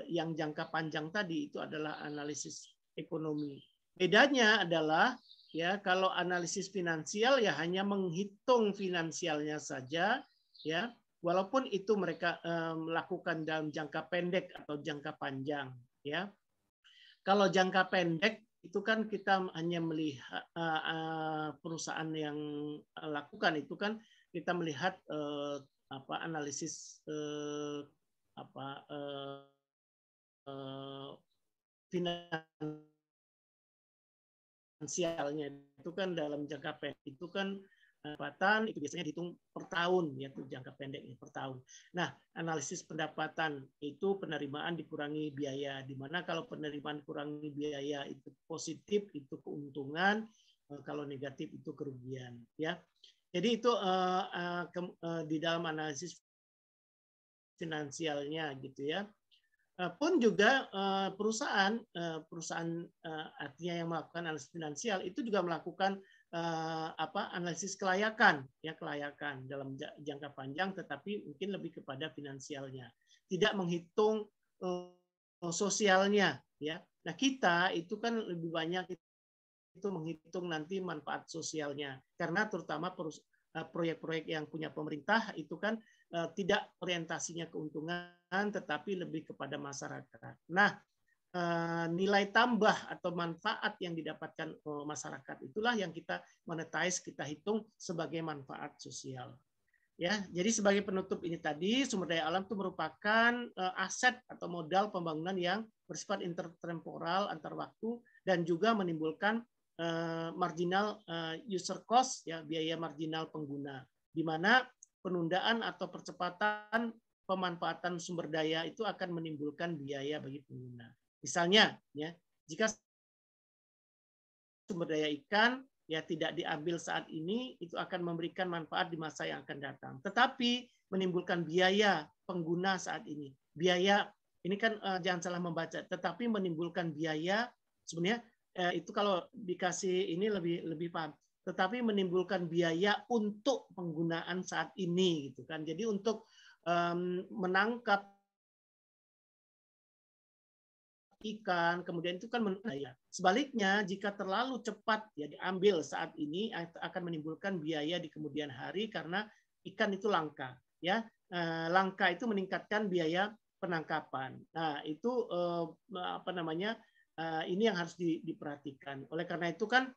yang jangka panjang tadi itu adalah analisis ekonomi. Bedanya adalah ya kalau analisis finansial ya hanya menghitung finansialnya saja ya, walaupun itu mereka melakukan dalam jangka pendek atau jangka panjang ya. Kalau jangka pendek itu kan kita hanya melihat perusahaan yang lakukan itu kan kita melihat analisis finansialnya itu kan dalam jangka pendek itu kan pendapatan itu biasanya dihitung per tahun, yaitu jangka pendeknya per tahun. Nah, analisis pendapatan itu penerimaan dikurangi biaya, di mana kalau penerimaan dikurangi biaya itu positif, itu keuntungan, kalau negatif itu kerugian. Ya, jadi itu di dalam analisis finansialnya gitu ya. Pun juga perusahaan artinya yang melakukan analisis finansial itu juga melakukan analisis kelayakan dalam jangka panjang, tetapi mungkin lebih kepada finansialnya, tidak menghitung sosialnya ya. Nah kita itu kan lebih banyak itu menghitung nanti manfaat sosialnya, karena terutama proyek-proyek yang punya pemerintah itu kan tidak orientasinya keuntungan tetapi lebih kepada masyarakat. Nah nilai tambah atau manfaat yang didapatkan masyarakat itulah yang kita monetize, kita hitung sebagai manfaat sosial. Ya, jadi sebagai penutup ini tadi, sumber daya alam itu merupakan aset atau modal pembangunan yang bersifat intertemporal antar waktu dan juga menimbulkan marginal user cost ya, biaya marginal pengguna, di mana penundaan atau percepatan pemanfaatan sumber daya itu akan menimbulkan biaya bagi pengguna. Misalnya, ya, jika sumber daya ikan ya tidak diambil saat ini, itu akan memberikan manfaat di masa yang akan datang. Tetapi menimbulkan biaya pengguna saat ini. Biaya ini kan jangan salah membaca, tetapi menimbulkan biaya sebenarnya itu kalau dikasih ini lebih paham. Tetapi menimbulkan biaya untuk penggunaan saat ini gitu kan. Jadi untuk menangkap ikan, kemudian itu kan biaya. Sebaliknya, jika terlalu cepat ya diambil saat ini akan menimbulkan biaya di kemudian hari karena ikan itu langka. Ya, langka itu meningkatkan biaya penangkapan. Nah, itu apa namanya? Ini yang harus diperhatikan. Oleh karena itu kan,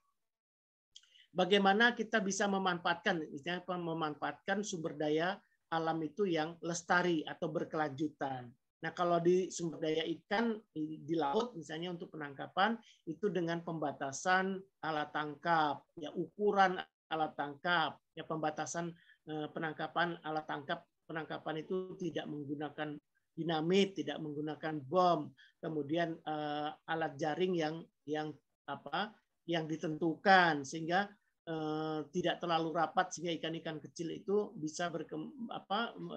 bagaimana kita bisa memanfaatkan, misalnya memanfaatkan sumber daya alam itu yang lestari atau berkelanjutan. Nah, kalau di sumber daya ikan di laut misalnya untuk penangkapan itu dengan pembatasan alat tangkap, ya ukuran alat tangkap, ya pembatasan penangkapan alat tangkap, penangkapan itu tidak menggunakan dinamit, tidak menggunakan bom, kemudian alat jaring yang ditentukan sehingga tidak terlalu rapat sehingga ikan-ikan kecil itu bisa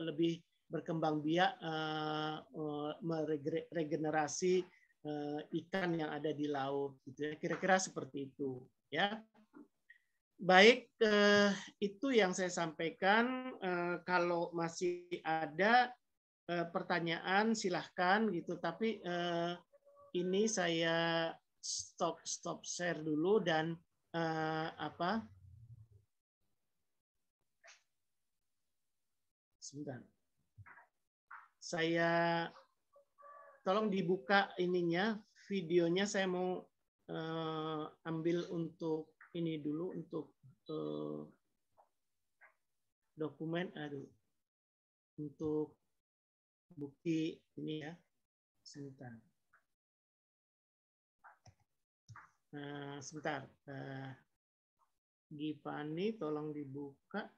lebih berkembang biak, meregenerasi ikan yang ada di laut. Gitu ya. Kira-kira seperti itu. Ya, baik, itu yang saya sampaikan. Kalau masih ada pertanyaan, silahkan gitu. Tapi ini saya stop share dulu dan sebentar. Saya tolong dibuka ininya, videonya saya mau ambil untuk ini dulu untuk dokumen, untuk bukti ini ya, sebentar. Sebentar, Gipani tolong dibuka.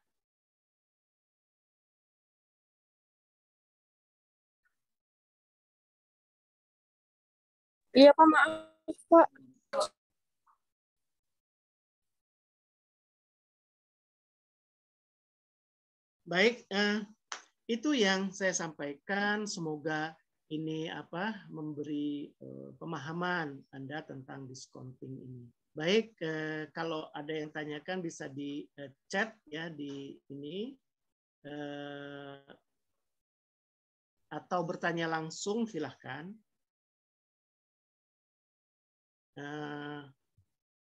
Iya Pak, maaf Pak. Baik, itu yang saya sampaikan. Semoga ini memberi pemahaman Anda tentang discounting ini. Baik, kalau ada yang tanyakan bisa di chat ya di ini atau bertanya langsung silahkan.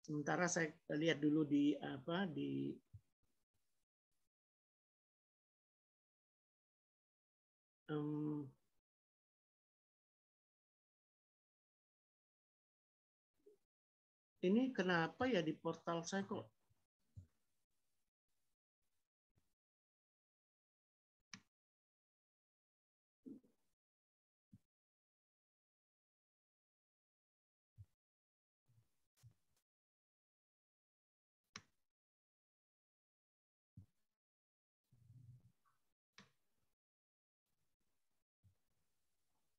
Sementara saya lihat dulu di ini kenapa ya di portal saya kok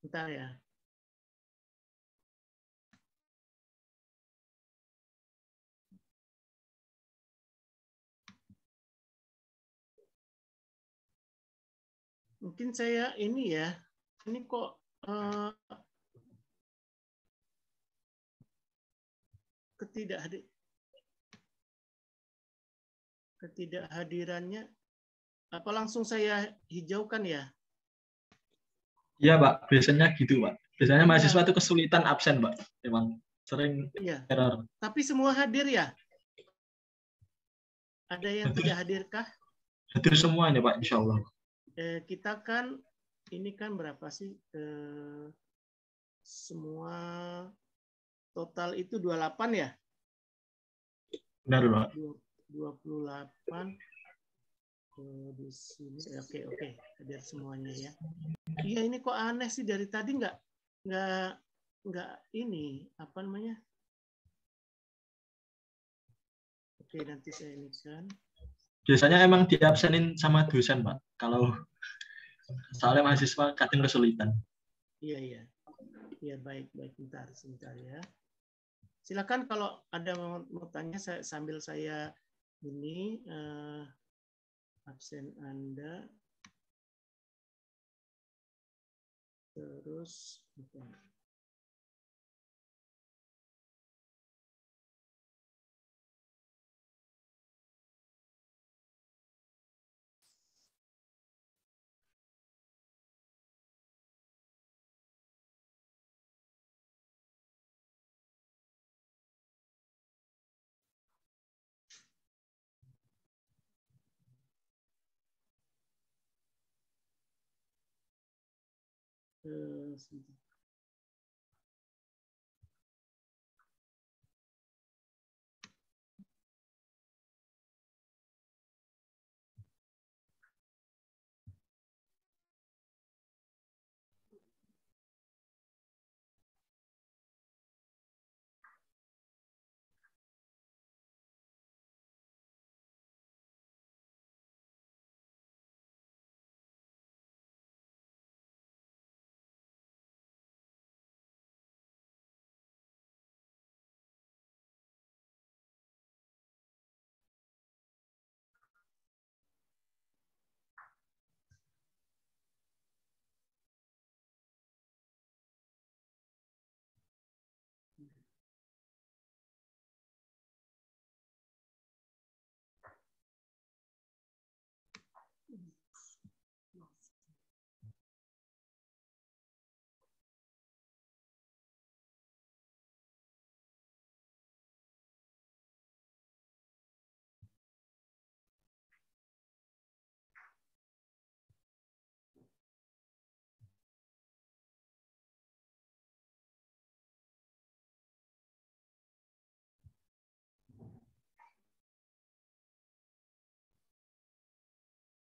bentar ya. Mungkin saya ini ya, ini kok ketidakhadirannya, apa langsung saya hijaukan ya? Iya, Pak. Biasanya gitu, Pak. Biasanya Iya. mahasiswa itu kesulitan absen, Pak. Memang sering error. Tapi semua hadir ya? Ada yang tidak hadirkah? Hadir semuanya, Pak, insya Allah. Kita kan, ini kan berapa sih? Semua total itu 28 ya? Benar, Pak. 28. Di sini. Oke. Hadir semuanya ya. Iya, ini kok aneh sih dari tadi nggak ini apa namanya? Oke, nanti saya ini kan. Biasanya emang diabsenin sama dosen, Pak. Kalau soalnya mahasiswa kadang kesulitan. Iya. Iya, baik. Sebentar ya. Silakan kalau ada mau tanya sambil saya ini absen Anda. Terus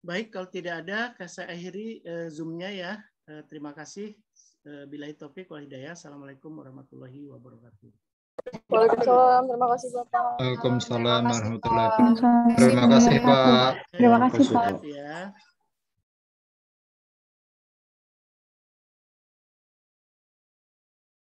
baik, kalau tidak ada, saya akhiri Zoom-nya ya. Terima kasih. Billahi taufiq wal hidayah. Assalamualaikum warahmatullahi wabarakatuh. Waalaikumsalam. Terima kasih Bapak. Waalaikumsalam warahmatullahi wabarakatuh. Terima kasih Pak. Terima kasih Pak. Ya.